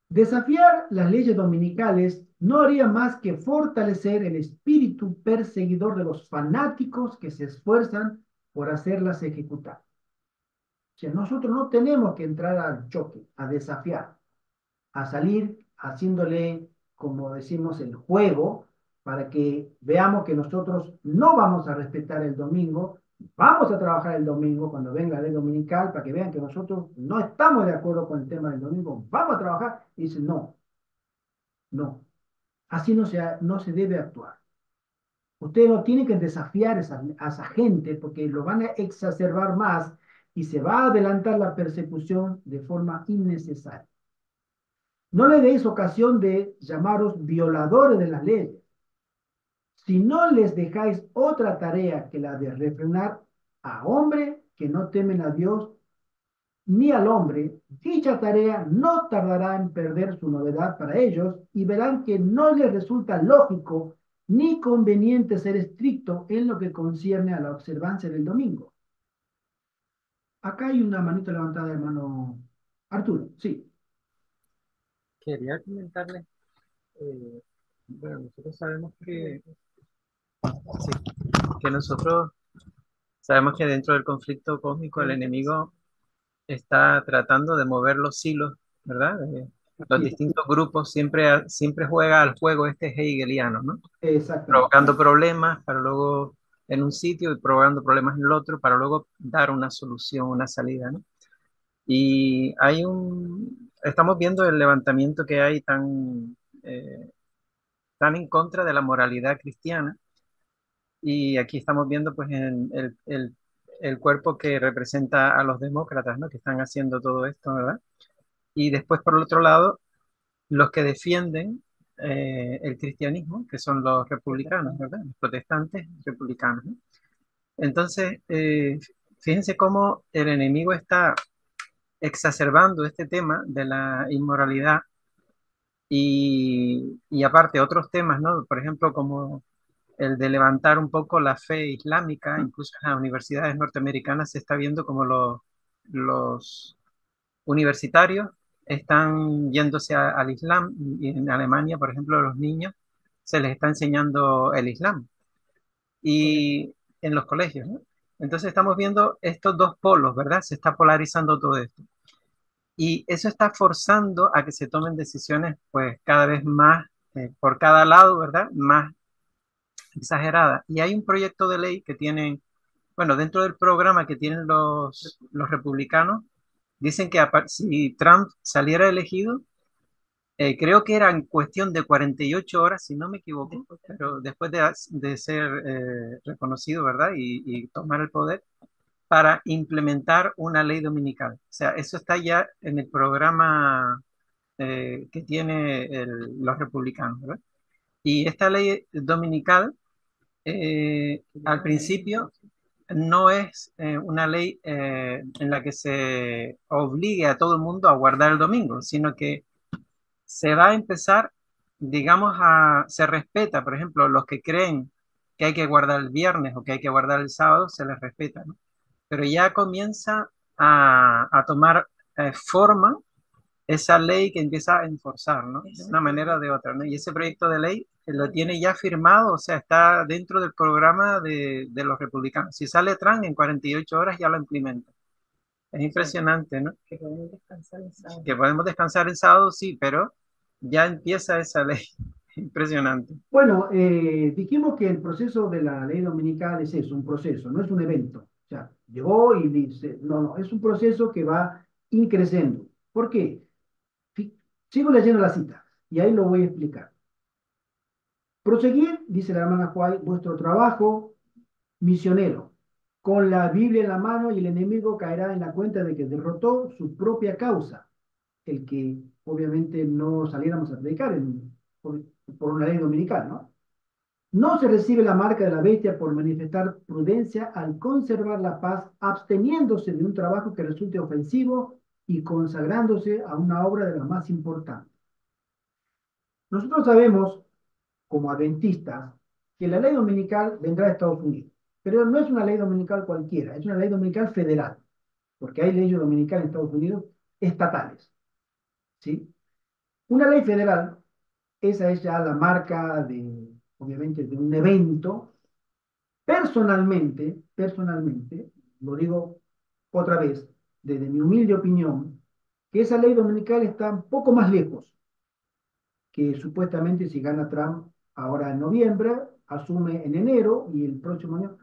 Speaker 1: Desafiar las leyes dominicales no haría más que fortalecer el espíritu perseguidor de los fanáticos que se esfuerzan por hacerlas ejecutar. O sea, nosotros no tenemos que entrar al choque, a desafiar, a salir haciéndole, como decimos, el juego, para que veamos que nosotros no vamos a respetar el domingo, vamos a trabajar el domingo cuando venga la ley dominical, para que vean que nosotros no estamos de acuerdo con el tema del domingo, vamos a trabajar, y dicen, no, no, así no se debe actuar. Ustedes no tienen que desafiar a esa gente porque lo van a exacerbar más y se va a adelantar la persecución de forma innecesaria. No le deis ocasión de llamaros violadores de las leyes. Si no les dejáis otra tarea que la de refrenar a hombre que no temen a Dios ni al hombre, dicha tarea no tardará en perder su novedad para ellos y verán que no les resulta lógico ni conveniente ser estricto en lo que concierne a la observancia del domingo. Acá hay una manito levantada, hermano Arturo. Sí,
Speaker 4: Quería comentarle, bueno, nosotros sabemos sí, que nosotros sabemos que dentro del conflicto cósmico el enemigo está tratando de mover los hilos, ¿verdad? Los
Speaker 1: sí,
Speaker 4: distintos grupos siempre juega al juego este hegeliano, ¿no?
Speaker 1: exactamente.
Speaker 4: Provocando problemas para luego en un sitio y provocando problemas en el otro para luego dar una solución, una salida, ¿no? Y estamos viendo el levantamiento que hay tan en contra de la moralidad cristiana. Y aquí estamos viendo pues el cuerpo que representa a los demócratas, ¿no? Que están haciendo todo esto, ¿verdad? Y después, por el otro lado, los que defienden el cristianismo, que son los republicanos, ¿verdad? Los protestantes republicanos, ¿no? Entonces, fíjense cómo el enemigo está exacerbando este tema de la inmoralidad y aparte otros temas, ¿no? Por ejemplo, como el de levantar un poco la fe islámica, incluso en las universidades norteamericanas se está viendo como los universitarios están yéndose al Islam, y en Alemania, por ejemplo, a los niños se les está enseñando el Islam y en los colegios, ¿no? Entonces estamos viendo estos dos polos, ¿verdad? Se está polarizando todo esto. Y eso está forzando a que se tomen decisiones, pues, cada vez más, por cada lado, ¿verdad? Más exagerada. Y hay un proyecto de ley que tienen, bueno, dentro del programa que tienen los republicanos, dicen que si Trump saliera elegido, creo que era en cuestión de 48 horas, si no me equivoco, pero después de ser reconocido, ¿verdad? Y tomar el poder, para implementar una ley dominical. O sea, eso está ya en el programa que tiene los republicanos, ¿verdad? Y esta ley dominical al principio no es una ley en la que se obligue a todo el mundo a guardar el domingo, sino que se va a empezar, digamos, se respeta, por ejemplo, los que creen que hay que guardar el viernes o que hay que guardar el sábado, se les respeta, ¿no? Pero ya comienza a tomar forma esa ley que empieza a enforzar, ¿no? De una manera o de otra, ¿no? Y ese proyecto de ley lo tiene ya firmado, o sea, está dentro del programa de los republicanos. Si sale Trump en 48 horas ya lo implementa. Es impresionante, ¿no? Que podemos descansar el sábado. Que podemos descansar el sábado, sí, pero ya empieza esa ley. Impresionante.
Speaker 1: Bueno, dijimos que el proceso de la ley dominical es eso, un proceso, no es un evento. O sea, llegó y dice, no, no, es un proceso que va increciendo. ¿Por qué? Sigo leyendo la cita y ahí lo voy a explicar. Proseguir, dice la hermana Juárez, vuestro trabajo misionero, con la Biblia en la mano y el enemigo caerá en la cuenta de que derrotó su propia causa, el que obviamente no saliéramos a predicar por una ley dominical, ¿no? No se recibe la marca de la bestia por manifestar prudencia al conservar la paz, absteniéndose de un trabajo que resulte ofensivo y consagrándose a una obra de la más importante. Nosotros sabemos, como adventistas, que la ley dominical vendrá de Estados Unidos, pero no es una ley dominical cualquiera, es una ley dominical federal, porque hay leyes dominicales en Estados Unidos estatales, ¿sí? Una ley federal, esa es ya la marca de, obviamente, de un evento Personalmente, lo digo otra vez, desde mi humilde opinión, que esa ley dominical está un poco más lejos que supuestamente si gana Trump ahora en noviembre, asume en enero y el próximo año.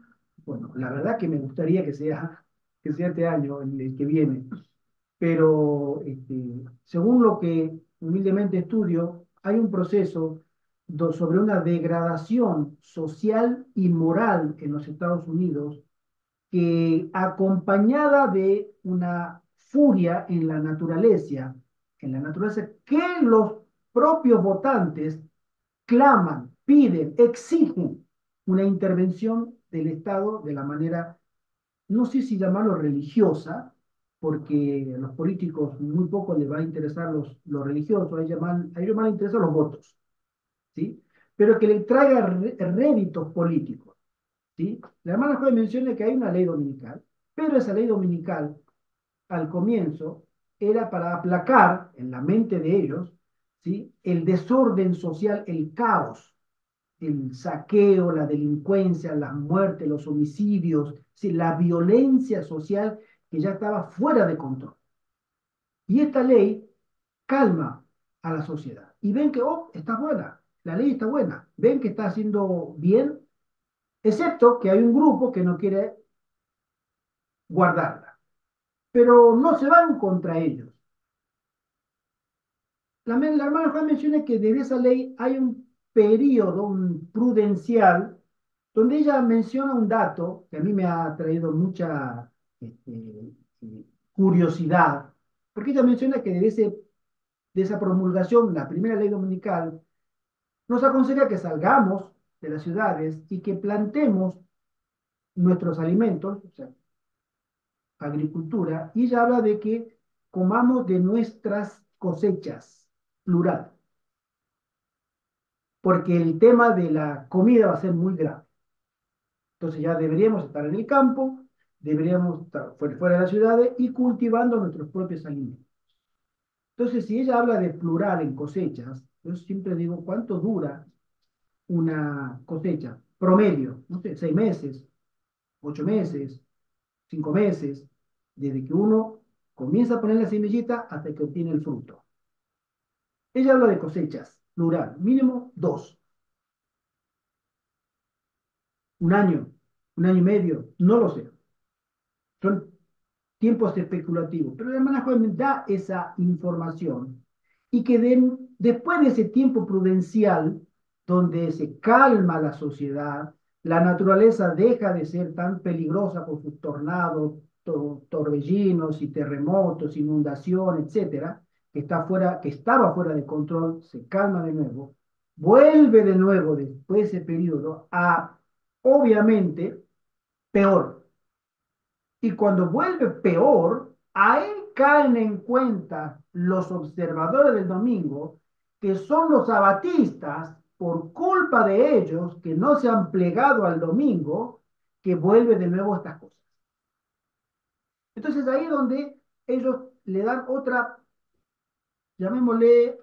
Speaker 1: Bueno, la verdad que me gustaría que sea este año el que viene, pero según lo que humildemente estudio, hay un proceso sobre una degradación social y moral en los Estados Unidos que acompañada de una furia en la naturaleza que los propios votantes claman, piden, exigen una intervención del Estado de la manera, no sé si llamarlo religiosa, porque a los políticos muy poco les va a interesar los religiosos, a ellos más les interesan los votos, ¿sí? Pero que le traiga réditos políticos. ¿Sí? La hermana Joy menciona que hay una ley dominical, pero esa ley dominical, al comienzo, era para aplacar en la mente de ellos, ¿sí? El desorden social, el caos, el saqueo, la delincuencia, las muertes, los homicidios, ¿sí? La violencia social que ya estaba fuera de control. Y esta ley calma a la sociedad. Y ven que, oh, está buena, la ley está buena, ven que está haciendo bien, excepto que hay un grupo que no quiere guardarla. Pero no se van contra ellos. La hermana Juan menciona que desde esa ley hay un periodo, un prudencial, donde ella menciona un dato que a mí me ha traído mucha curiosidad, porque ella menciona que de esa promulgación, la primera ley dominical, nos aconseja que salgamos de las ciudades y que plantemos nuestros alimentos, o sea, agricultura, y ella habla de que comamos de nuestras cosechas, plural, porque el tema de la comida va a ser muy grave. Entonces ya deberíamos estar en el campo, deberíamos estar fuera de las ciudades y cultivando nuestros propios alimentos. Entonces, si ella habla de plural en cosechas, yo siempre digo, ¿cuánto dura una cosecha? Promedio, no sé, 6 meses, 8 meses, 5 meses, desde que uno comienza a poner la semillita hasta que obtiene el fruto. Ella habla de cosechas, plural, mínimo 2. Un año y medio, no lo sé. Son tiempos especulativos. Pero la hermana joven da esa información y que después de ese tiempo prudencial, donde se calma la sociedad, la naturaleza deja de ser tan peligrosa por sus tornados, torbellinos y terremotos, inundación, etcétera, que estaba fuera de control, se calma de nuevo, vuelve de nuevo después de ese periodo a, obviamente, peor. Y cuando vuelve peor, ahí caen en cuenta los observadores del domingo, que son los sabatistas, por culpa de ellos, que no se han plegado al domingo, que vuelve de nuevo estas cosas. Entonces ahí es donde ellos le dan otra, llamémosle,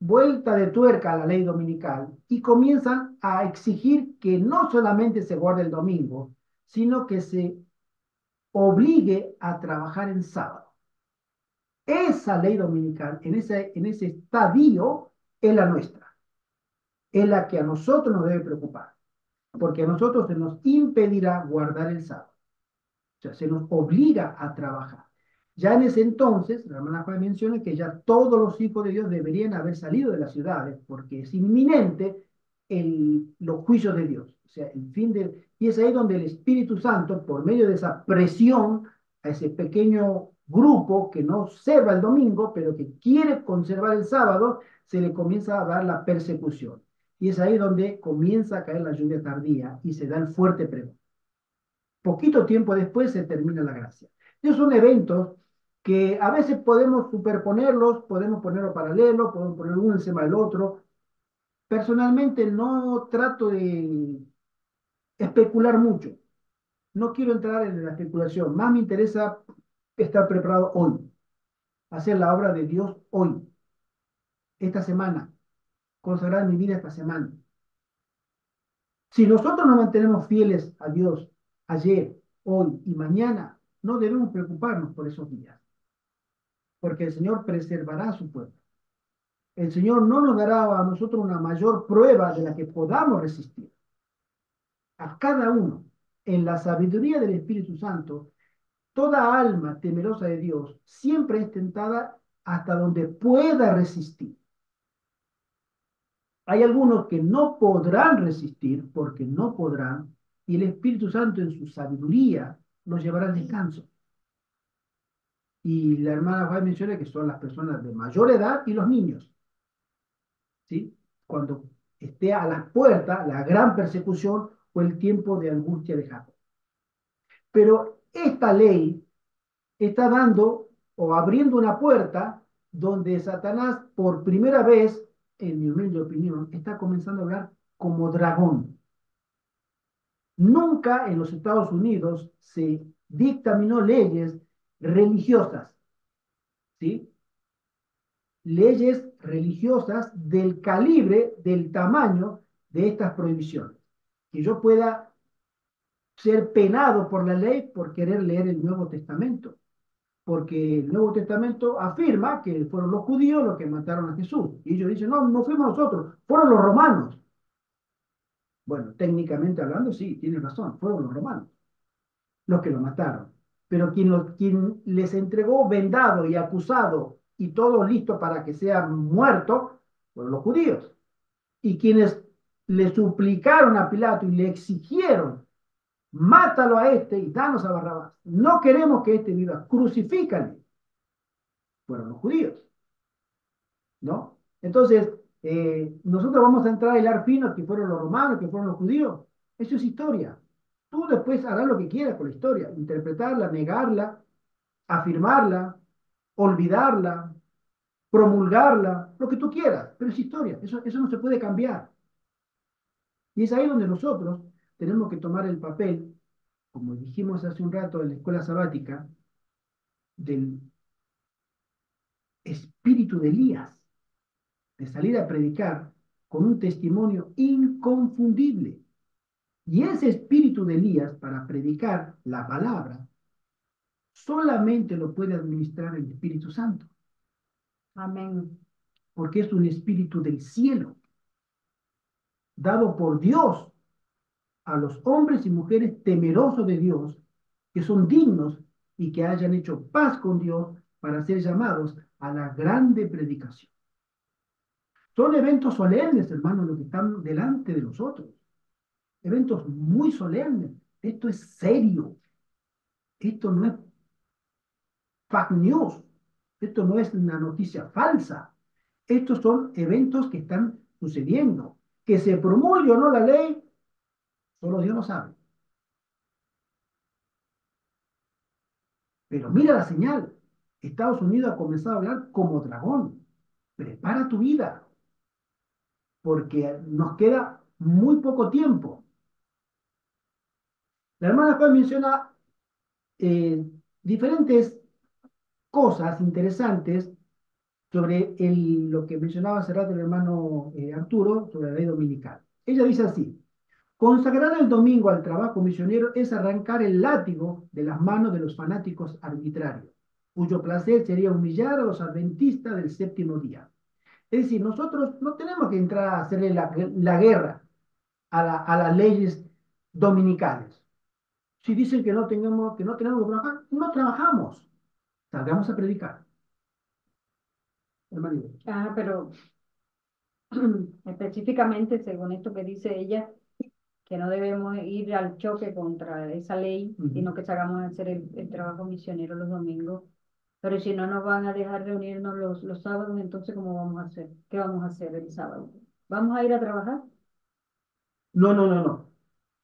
Speaker 1: vuelta de tuerca a la ley dominical y comienzan a exigir que no solamente se guarde el domingo, sino que se obligue a trabajar en sábado. Esa ley dominical, en ese estadio, es la nuestra, es la que a nosotros nos debe preocupar, porque a nosotros se nos impedirá guardar el sábado, o sea, se nos obliga a trabajar. Ya en ese entonces, la hermana Juan menciona que ya todos los hijos de Dios deberían haber salido de las ciudades, porque es inminente los juicios de Dios, o sea, el fin de... Y es ahí donde el Espíritu Santo, por medio de esa presión a ese pequeño grupo que no observa el domingo, pero que quiere conservar el sábado, se le comienza a dar la persecución. Y es ahí donde comienza a caer la lluvia tardía y se da el fuerte pregón. Poquito tiempo después se termina la gracia. Esos son eventos que a veces podemos superponerlos, podemos ponerlos paralelos, podemos poner uno encima del otro. Personalmente no trato de especular mucho. No quiero entrar en la especulación. Más me interesa estar preparado hoy, hacer la obra de Dios hoy, esta semana, consagrar mi vida esta semana. Si nosotros nos mantenemos fieles a Dios ayer, hoy y mañana, no debemos preocuparnos por esos días, porque el Señor preservará a su pueblo. El Señor no nos dará a nosotros una mayor prueba de la que podamos resistir. A cada uno, en la sabiduría del Espíritu Santo, toda alma temerosa de Dios siempre es tentada hasta donde pueda resistir. Hay algunos que no podrán resistir porque no podrán, y el Espíritu Santo en su sabiduría los llevará al descanso. Y la hermana White menciona que son las personas de mayor edad y los niños, ¿sí? Cuando esté a las puertas la gran persecución o el tiempo de angustia de Jacob. Pero esta ley está dando o abriendo una puerta donde Satanás, por primera vez, en mi humilde opinión, está comenzando a hablar como dragón. Nunca en los Estados Unidos se dictaminó leyes religiosas, ¿sí? Leyes religiosas del calibre, del tamaño de estas prohibiciones. Que yo pueda ser penado por la ley por querer leer el Nuevo Testamento, porque el Nuevo Testamento afirma que fueron los judíos los que mataron a Jesús. Y ellos dicen, no, no fuimos nosotros, fueron los romanos. Bueno, técnicamente hablando, sí, tienen razón, fueron los romanos los que lo mataron. Pero quien les entregó vendado y acusado y todo listo para que sea muerto, fueron los judíos. Y quienes le suplicaron a Pilato y le exigieron, mátalo a este y danos a Barrabás. No queremos que este viva, crucifícale. Fueron los judíos, ¿no? Entonces, nosotros vamos a entrar a hilar fino que fueron los romanos, que fueron los judíos. Eso es historia. Tú después harás lo que quieras con la historia, interpretarla, negarla, afirmarla, olvidarla, promulgarla, lo que tú quieras, pero es historia, eso no se puede cambiar. Y es ahí donde nosotros tenemos que tomar el papel, como dijimos hace un rato en la escuela sabática, del espíritu de Elías, de salir a predicar con un testimonio inconfundible. Y ese espíritu de Elías, para predicar la palabra, solamente lo puede administrar el Espíritu Santo,
Speaker 2: Amén.
Speaker 1: porque es un espíritu del cielo, dado por Dios a los hombres y mujeres temerosos de Dios, que son dignos y que hayan hecho paz con Dios para ser llamados a la grande predicación. Son eventos solemnes, hermanos, los que están delante de nosotros. Eventos muy solemnes. Esto es serio. Esto no es fake news. Esto no es una noticia falsa. Estos son eventos que están sucediendo. Que se promulgue o no la ley, solo Dios lo sabe. Pero mira la señal. Estados Unidos ha comenzado a hablar como dragón. Prepara tu vida, porque nos queda muy poco tiempo. La hermana Juan menciona diferentes cosas interesantes sobre lo que mencionaba hace rato el hermano Arturo, sobre la ley dominical. Ella dice así: consagrar el domingo al trabajo misionero es arrancar el látigo de las manos de los fanáticos arbitrarios, cuyo placer sería humillar a los adventistas del séptimo día. Es decir, nosotros no tenemos que entrar a hacerle la guerra a las leyes dominicales. Si dicen que no tenemos que trabajar, no trabajamos. Salgamos a predicar. Hermanito.
Speaker 2: Ah, pero específicamente, según esto que dice ella, que no debemos ir al choque contra esa ley, sino que salgamos a hacer el trabajo misionero los domingos. Pero si no nos van a dejar reunirnos los sábados, entonces ¿cómo vamos a hacer? ¿Qué vamos a hacer el sábado? ¿Vamos a ir a trabajar?
Speaker 1: No, no, no, no.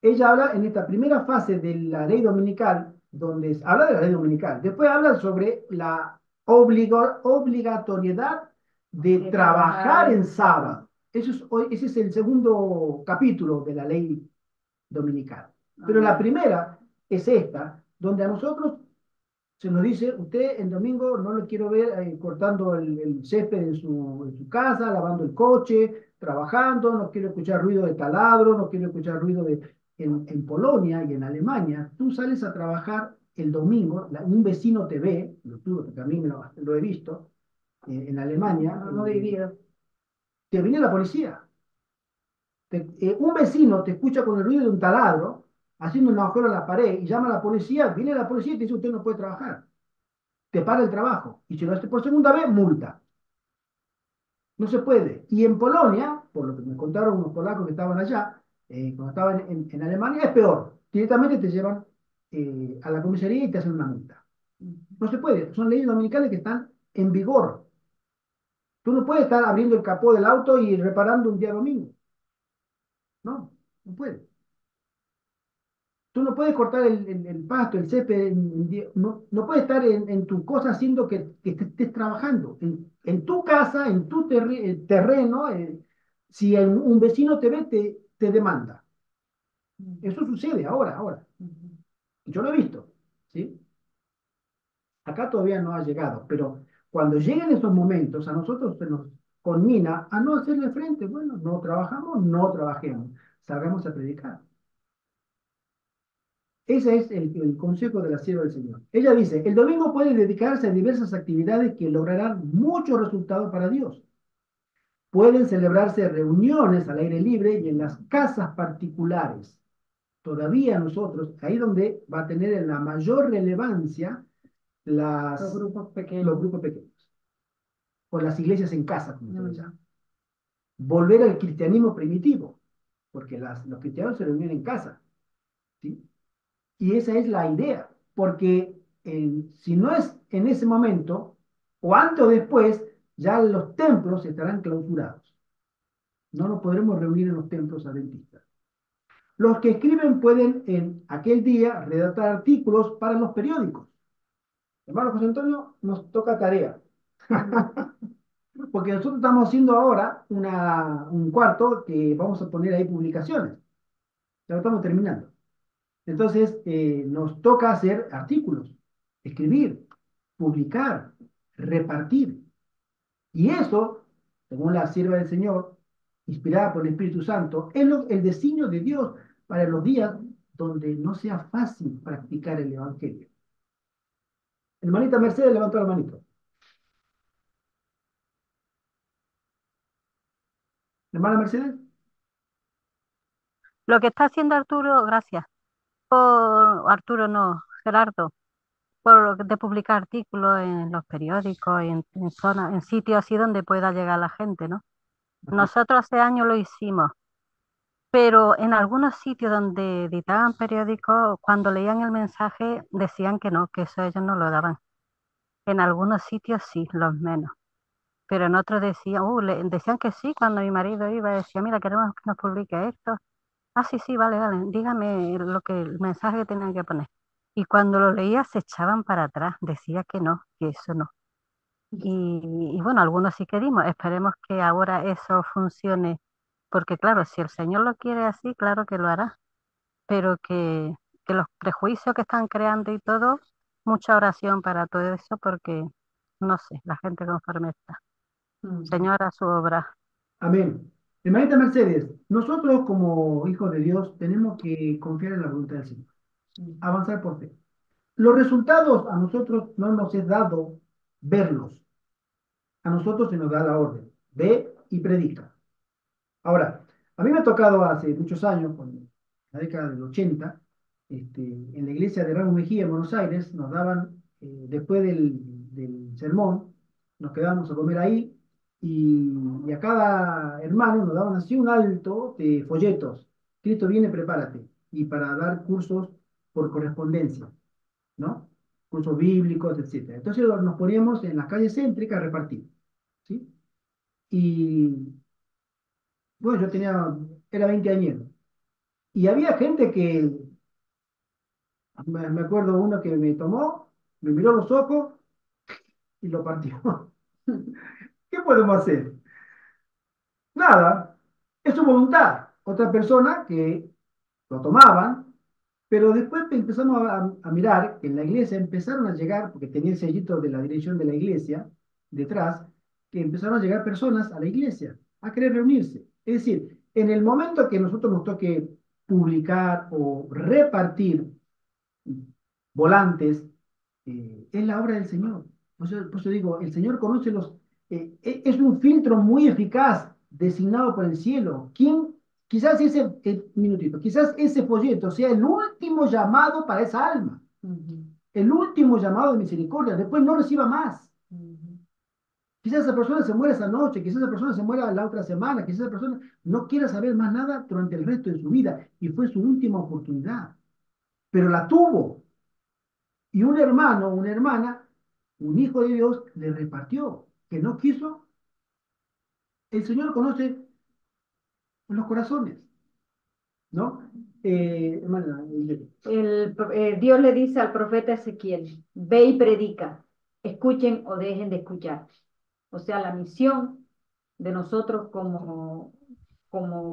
Speaker 1: Ella habla en esta primera fase de la ley dominical, donde habla de la ley dominical. Después habla sobre la obligatoriedad de trabajar en sábado. Ese es el segundo capítulo de la ley dominical. Pero la primera es esta, donde a nosotros Se nos dice, usted el domingo no lo quiero ver cortando el césped en su casa, lavando el coche, trabajando, no quiero escuchar ruido de taladro, no quiero escuchar ruido de... En Polonia y en Alemania, tú sales a trabajar el domingo, un vecino te ve, lo tuve, porque a mí lo he visto, en Alemania,
Speaker 2: No lo he vivido.
Speaker 1: te viene la policía. Un vecino te escucha con el ruido de un taladro, haciendo un agujero en la pared, y llama a la policía, viene la policía y te dice, usted no puede trabajar, te para el trabajo. Y si lo hace por segunda vez, multa. No se puede. Y en Polonia, por lo que me contaron unos polacos que estaban allá, cuando estaban en Alemania, es peor. Directamente te llevan a la comisaría y te hacen una multa. No se puede. Son leyes dominicales que están en vigor. Tú no puedes estar abriendo el capó del auto y reparando un día domingo. No, no puedes. Tú no puedes cortar el pasto, el césped, no, no puedes estar en tu cosa haciendo que estés trabajando. En tu casa, en tu terreno, si un vecino te ve, te demanda. Eso sucede ahora. Yo lo he visto, ¿sí? Acá todavía no ha llegado, pero cuando lleguen esos momentos, a nosotros se nos conmina a no hacerle frente. Bueno, no trabajamos, no trabajemos. Salgamos a predicar. Ese es el consejo de la sierva del Señor. Ella dice, el domingo puede dedicarse a diversas actividades que lograrán muchos resultados para Dios. Pueden celebrarse reuniones al aire libre y en las casas particulares. Todavía nosotros, ahí donde va a tener la mayor relevancia
Speaker 2: Los grupos
Speaker 1: los
Speaker 2: pequeños.
Speaker 1: grupos pequeños, o las iglesias en casa, como se les llama. Volver al cristianismo primitivo, porque los cristianos se reunían en casa, ¿sí? Y esa es la idea, porque si no es en ese momento, o antes o después, ya los templos estarán clausurados. No nos podremos reunir en los templos adventistas. Los que escriben pueden en aquel día redactar artículos para los periódicos. Hermano José Antonio, nos toca tarea. Porque nosotros estamos haciendo ahora un cuarto que vamos a poner ahí publicaciones. Ya lo estamos terminando. Entonces, nos toca hacer artículos, escribir, publicar, repartir. Y eso, según la sierva del Señor, inspirada por el Espíritu Santo, es el designio de Dios para los días donde no sea fácil practicar el Evangelio. Hermanita Mercedes, levantó la manito. Hermana Mercedes.
Speaker 5: Lo que está haciendo Arturo, gracias, por Arturo no, Gerardo, de publicar artículos en los periódicos, en zonas, en sitios así donde pueda llegar la gente, ¿no? Nosotros hace años lo hicimos, pero en algunos sitios donde editaban periódicos, cuando leían el mensaje decían que no, que eso ellos no lo daban. En algunos sitios sí, los menos. Pero en otros decían, decían que sí, cuando mi marido iba, decía, mira, queremos que nos publique esto. Ah, sí, sí, vale, vale, dígame el mensaje que tenían que poner. Y cuando lo leía se echaban para atrás, decía que no, que eso no. Y bueno, algunos sí que dimos, esperemos que ahora eso funcione, porque claro, si el Señor lo quiere así, claro que lo hará, pero que los prejuicios que están creando y todo, mucha oración para todo eso, porque no sé, la gente conforme está. Señora, su obra.
Speaker 1: Amén. Hermanita Mercedes, nosotros como hijos de Dios tenemos que confiar en la voluntad del Señor, avanzar por fe. Los resultados a nosotros no nos es dado verlos, a nosotros se nos da la orden, ve y predica. Ahora, a mí me ha tocado hace muchos años, en la década del 80, en la iglesia de Ramos Mejía en Buenos Aires, nos daban, después del sermón, nos quedábamos a comer ahí y a cada hermano nos daban así un alto de folletos. Cristo viene, prepárate. Y para dar cursos por correspondencia, ¿no? Cursos bíblicos, etcétera. Entonces nos poníamos en las calles céntricas a repartir, ¿sí? Y bueno, era 20 años. Y había gente que, me acuerdo uno que me tomó, me miró los ojos y lo partió. ¿Qué podemos hacer? Nada, es su voluntad. Otra persona que lo tomaban Pero después empezamos a mirar que en la iglesia empezaron a llegar, porque tenía el sellito de la dirección de la iglesia detrás, que empezaron a llegar personas a la iglesia a querer reunirse. Es decir, en el momento que nosotros nos toque publicar o repartir volantes, es la obra del Señor. Por eso digo, el Señor conoce es un filtro muy eficaz designado por el cielo. Quizás minutito, quizás ese folleto sea el último llamado para esa alma, el último llamado de misericordia, después no reciba más. Quizás esa persona se muera esa noche, quizás esa persona se muera la otra semana, quizás esa persona no quiera saber más nada durante el resto de su vida y fue su última oportunidad, pero la tuvo. Y un hermano, una hermana, un hijo de Dios le repartió, que no quiso. El Señor conoce los corazones, ¿no? Hermana,
Speaker 2: Dios le dice al profeta Ezequiel, ve y predica, escuchen o dejen de escuchar. O sea, la misión de nosotros como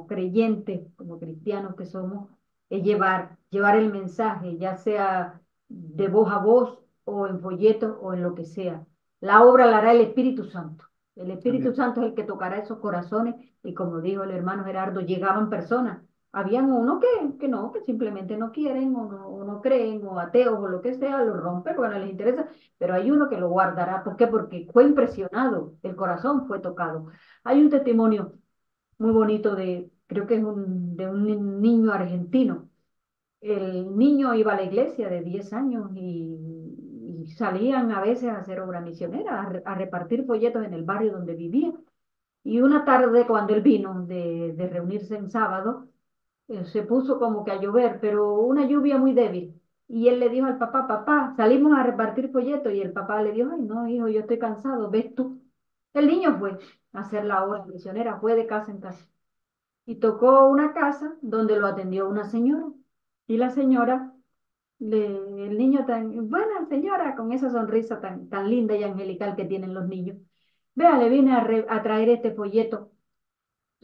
Speaker 2: creyentes, como cristianos que somos, es llevar el mensaje, ya sea de voz a voz o en folletos o en lo que sea. La obra la hará el Espíritu Santo. El Espíritu
Speaker 1: amén.
Speaker 2: Santo es el que tocará esos corazones y como dijo el hermano Gerardo, llegaban personas. Habían uno que no, que simplemente no quieren o no creen o ateos o lo que sea, lo rompen porque no les interesa, pero hay uno que lo guardará. ¿Por qué? Porque fue impresionado, el corazón fue tocado. Hay un testimonio muy bonito creo que es de un niño argentino. El niño iba a la iglesia de 10 años y salían a veces a hacer obra misionera, a repartir folletos en el barrio donde vivía. Y una tarde, cuando él vino de reunirse en sábado, se puso como que a llover, pero una lluvia muy débil. Y él le dijo al papá, papá, salimos a repartir folletos. Y el papá le dijo, ay, no, hijo, yo estoy cansado, ves tú. El niño fue a hacer la obra misionera, fue de casa en casa. Y tocó una casa donde lo atendió una señora. Y la señora, el niño tan, buena señora, con esa sonrisa tan linda y angelical que tienen los niños. Vea, le vine a traer este folleto.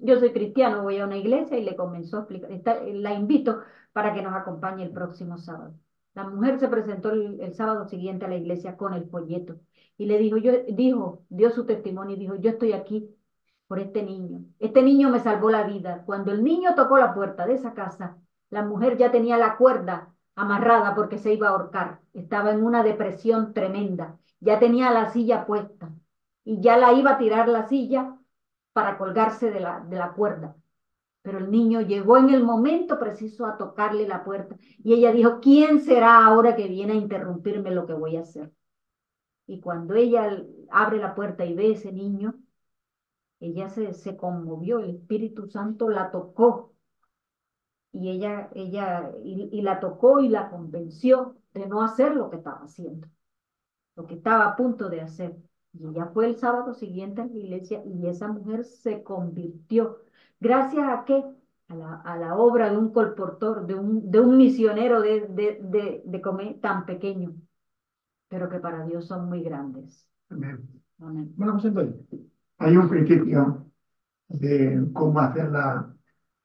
Speaker 2: Yo soy cristiano, voy a una iglesia y le comenzó a explicar, la invito para que nos acompañe el próximo sábado. La mujer se presentó el sábado siguiente a la iglesia con el folleto y le dio su testimonio y dijo, yo estoy aquí por este niño. Este niño me salvó la vida. Cuando el niño tocó la puerta de esa casa, la mujer ya tenía la cuerda amarrada porque se iba a ahorcar. Estaba en una depresión tremenda. Ya tenía la silla puesta y ya la iba a tirar la silla para colgarse de la cuerda. Pero el niño llegó en el momento preciso a tocarle la puerta y ella dijo, ¿quién será ahora que viene a interrumpirme lo que voy a hacer? Y cuando ella abre la puerta y ve ese niño, ella se conmovió, el Espíritu Santo la tocó y y la tocó y la convenció de no hacer lo que estaba haciendo, lo que estaba a punto de hacer. Y ella fue el sábado siguiente a la iglesia y esa mujer se convirtió. ¿Gracias a qué? A la obra de un colportor, de un misionero de comer tan pequeño, pero que para Dios son muy grandes.
Speaker 3: Amén.
Speaker 2: Amén.
Speaker 1: Bueno, José Antonio.
Speaker 3: Hay un principio de cómo hacer la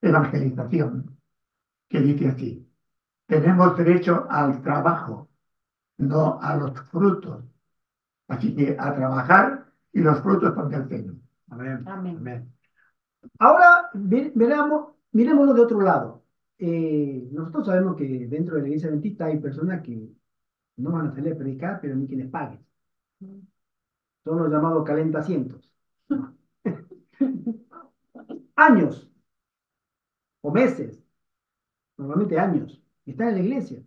Speaker 3: evangelización que dice así: tenemos derecho al trabajo, no a los frutos. Así que a trabajar y los frutos son del Señor.
Speaker 1: Amén.
Speaker 2: Amén.
Speaker 1: Amén. Ahora miremoslo de otro lado. Nosotros sabemos que dentro de la iglesia adventista hay personas que no van a salir a predicar, pero ni que les paguen. Son los llamados calentasientos. ¿No? Años o meses, normalmente años, están en la iglesia.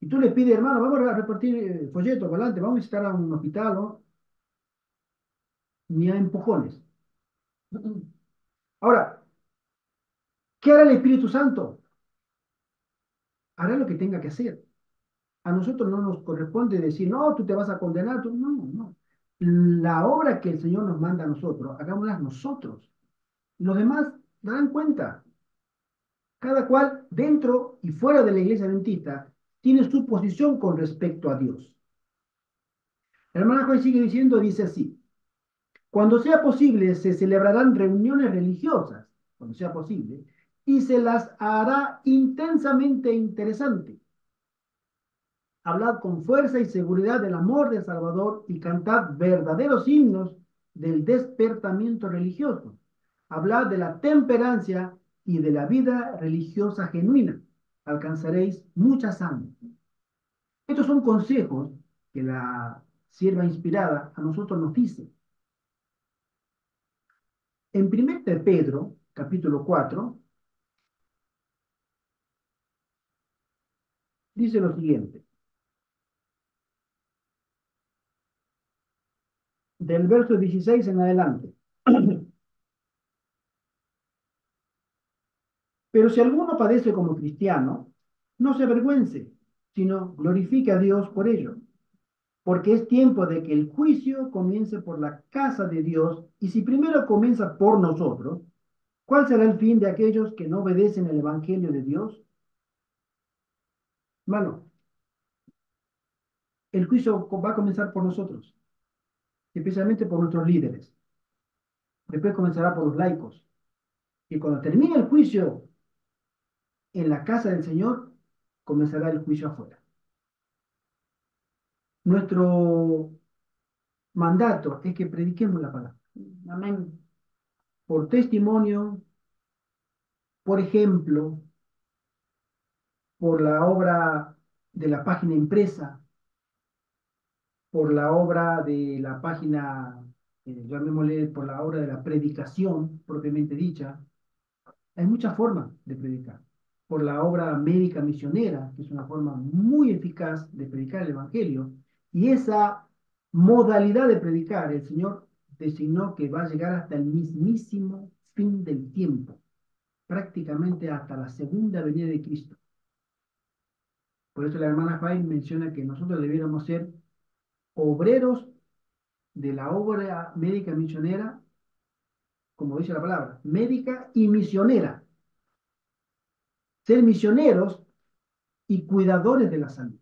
Speaker 1: Y tú le pides, hermano, vamos a repartir folletos, volante, vamos a visitar a un hospital, ¿no? Ni a empujones. Ahora, ¿qué hará el Espíritu Santo? Hará lo que tenga que hacer. A nosotros no nos corresponde decir, no, tú te vas a condenar. No, no. La obra que el Señor nos manda a nosotros, hagámosla nosotros. Los demás darán cuenta. Cada cual, dentro y fuera de la iglesia adventista, tiene su posición con respecto a Dios. El hermano Joy sigue diciendo, dice así: cuando sea posible, se celebrarán reuniones religiosas, cuando sea posible, y se las hará intensamente interesante. Hablad con fuerza y seguridad del amor del Salvador y cantad verdaderos himnos del despertamiento religioso. Hablad de la temperancia y de la vida religiosa genuina. Alcanzaréis mucha sangre. Estos son consejos que la sierva inspirada a nosotros nos dice. En 1 de Pedro, capítulo 4, dice lo siguiente. Del verso 16 en adelante. Pero si alguno padece como cristiano, no se avergüence, sino glorifique a Dios por ello. Porque es tiempo de que el juicio comience por la casa de Dios, y si primero comienza por nosotros, ¿cuál será el fin de aquellos que no obedecen el Evangelio de Dios? Hermano, el juicio va a comenzar por nosotros, especialmente por nuestros líderes. Después comenzará por los laicos. Y cuando termine el juicio en la casa del Señor, comenzará el juicio afuera. Nuestro mandato es que prediquemos la palabra.
Speaker 2: Amén.
Speaker 1: Por testimonio, por ejemplo, por la obra de la página impresa, por la obra de la página, llamémosle, por la obra de la predicación propiamente dicha. Hay muchas formas de predicar. Por la obra médica misionera, que es una forma muy eficaz de predicar el Evangelio, y esa modalidad de predicar, el Señor designó que va a llegar hasta el mismísimo fin del tiempo, prácticamente hasta la segunda venida de Cristo. Por eso la hermana Fay menciona que nosotros debiéramos ser obreros de la obra médica misionera, como dice la palabra, médica y misionera. Ser misioneros y cuidadores de la salud.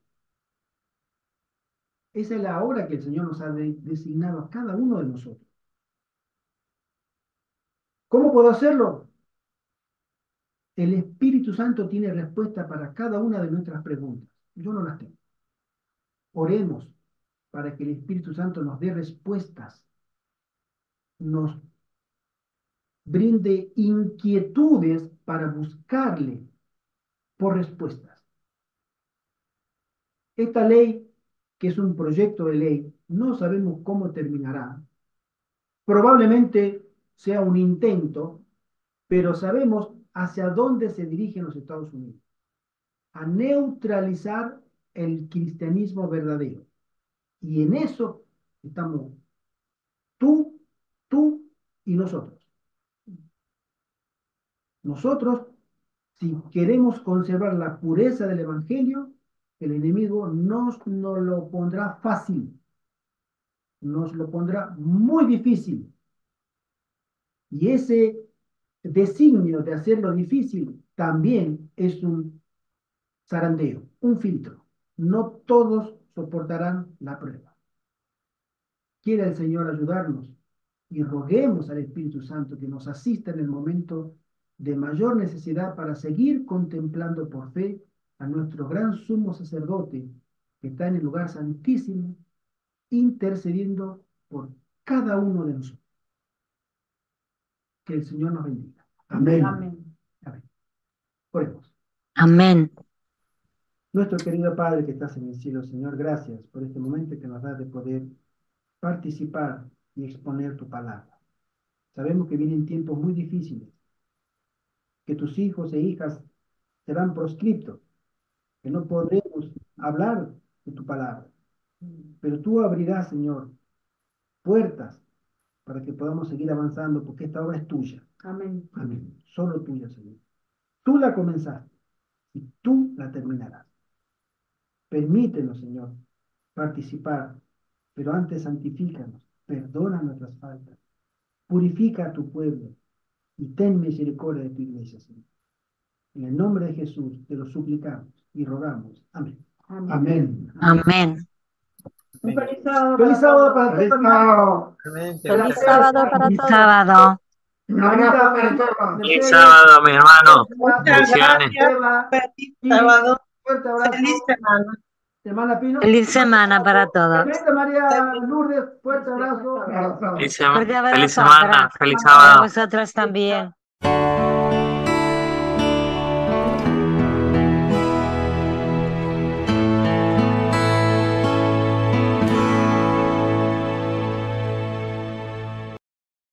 Speaker 1: Esa es la obra que el Señor nos ha designado a cada uno de nosotros. ¿Cómo puedo hacerlo? El Espíritu Santo tiene respuesta para cada una de nuestras preguntas. Yo no las tengo. Oremos para que el Espíritu Santo nos dé respuestas, nos brinde inquietudes para buscarle por respuestas. Esta ley, que es un proyecto de ley, no sabemos cómo terminará. Probablemente sea un intento, pero sabemos hacia dónde se dirigen los Estados Unidos. A neutralizar el cristianismo verdadero. Y en eso estamos tú y nosotros. Nosotros, si queremos conservar la pureza del Evangelio, el enemigo nos lo pondrá fácil, nos lo pondrá muy difícil. Y ese designio de hacerlo difícil también es un zarandeo, un filtro. No todos soportarán la prueba. Quiere el Señor ayudarnos y roguemos al Espíritu Santo que nos asista en el momento de mayor necesidad para seguir contemplando por fe a nuestro gran sumo sacerdote que está en el lugar santísimo, intercediendo por cada uno de nosotros. Que el Señor nos bendiga.
Speaker 3: Amén.
Speaker 2: Amén.
Speaker 1: Amén. Oremos.
Speaker 5: Amén.
Speaker 1: Nuestro querido Padre que estás en el cielo, Señor, gracias por este momento que nos da de poder participar y exponer tu palabra. Sabemos que vienen tiempos muy difíciles, que tus hijos e hijas serán proscriptos, que no podremos hablar de tu palabra. Pero tú abrirás, Señor, puertas para que podamos seguir avanzando, porque esta obra es tuya.
Speaker 2: Amén.
Speaker 1: Amén. Solo tuya, Señor. Tú la comenzaste y tú la terminarás. Permítenos, Señor, participar, pero antes santifícanos, perdona nuestras faltas, purifica a tu pueblo y ten misericordia de tu iglesia, Señor. En el nombre de Jesús te lo suplicamos y rogamos. Amén.
Speaker 2: Amén.
Speaker 3: Amén.
Speaker 5: Amén.
Speaker 2: Un feliz sábado
Speaker 1: Feliz sábado para
Speaker 3: Feliz
Speaker 1: todos.
Speaker 3: sábado.
Speaker 4: Amén.
Speaker 5: Feliz sábado para
Speaker 3: Feliz
Speaker 5: todos.
Speaker 3: sábado.
Speaker 5: Sábado.
Speaker 3: Un abrazo para
Speaker 1: Anita,
Speaker 3: todos.
Speaker 6: Feliz
Speaker 1: Mercedes,
Speaker 6: sábado, mi hermano.
Speaker 2: Muchas
Speaker 6: Bendiciones.
Speaker 1: Eva,
Speaker 2: Feliz
Speaker 1: y
Speaker 2: sábado.
Speaker 1: fuerte abrazo.
Speaker 2: Feliz semana.
Speaker 1: Hermana Pino.
Speaker 5: Feliz semana para todos.
Speaker 1: Señorita María Lourdes, fuerte abrazo.
Speaker 3: Abrazo.
Speaker 6: Feliz
Speaker 5: Fuerte
Speaker 6: feliz
Speaker 5: abrazo
Speaker 6: semana,
Speaker 5: para,
Speaker 6: feliz
Speaker 5: para
Speaker 6: sábado.
Speaker 5: vosotros también.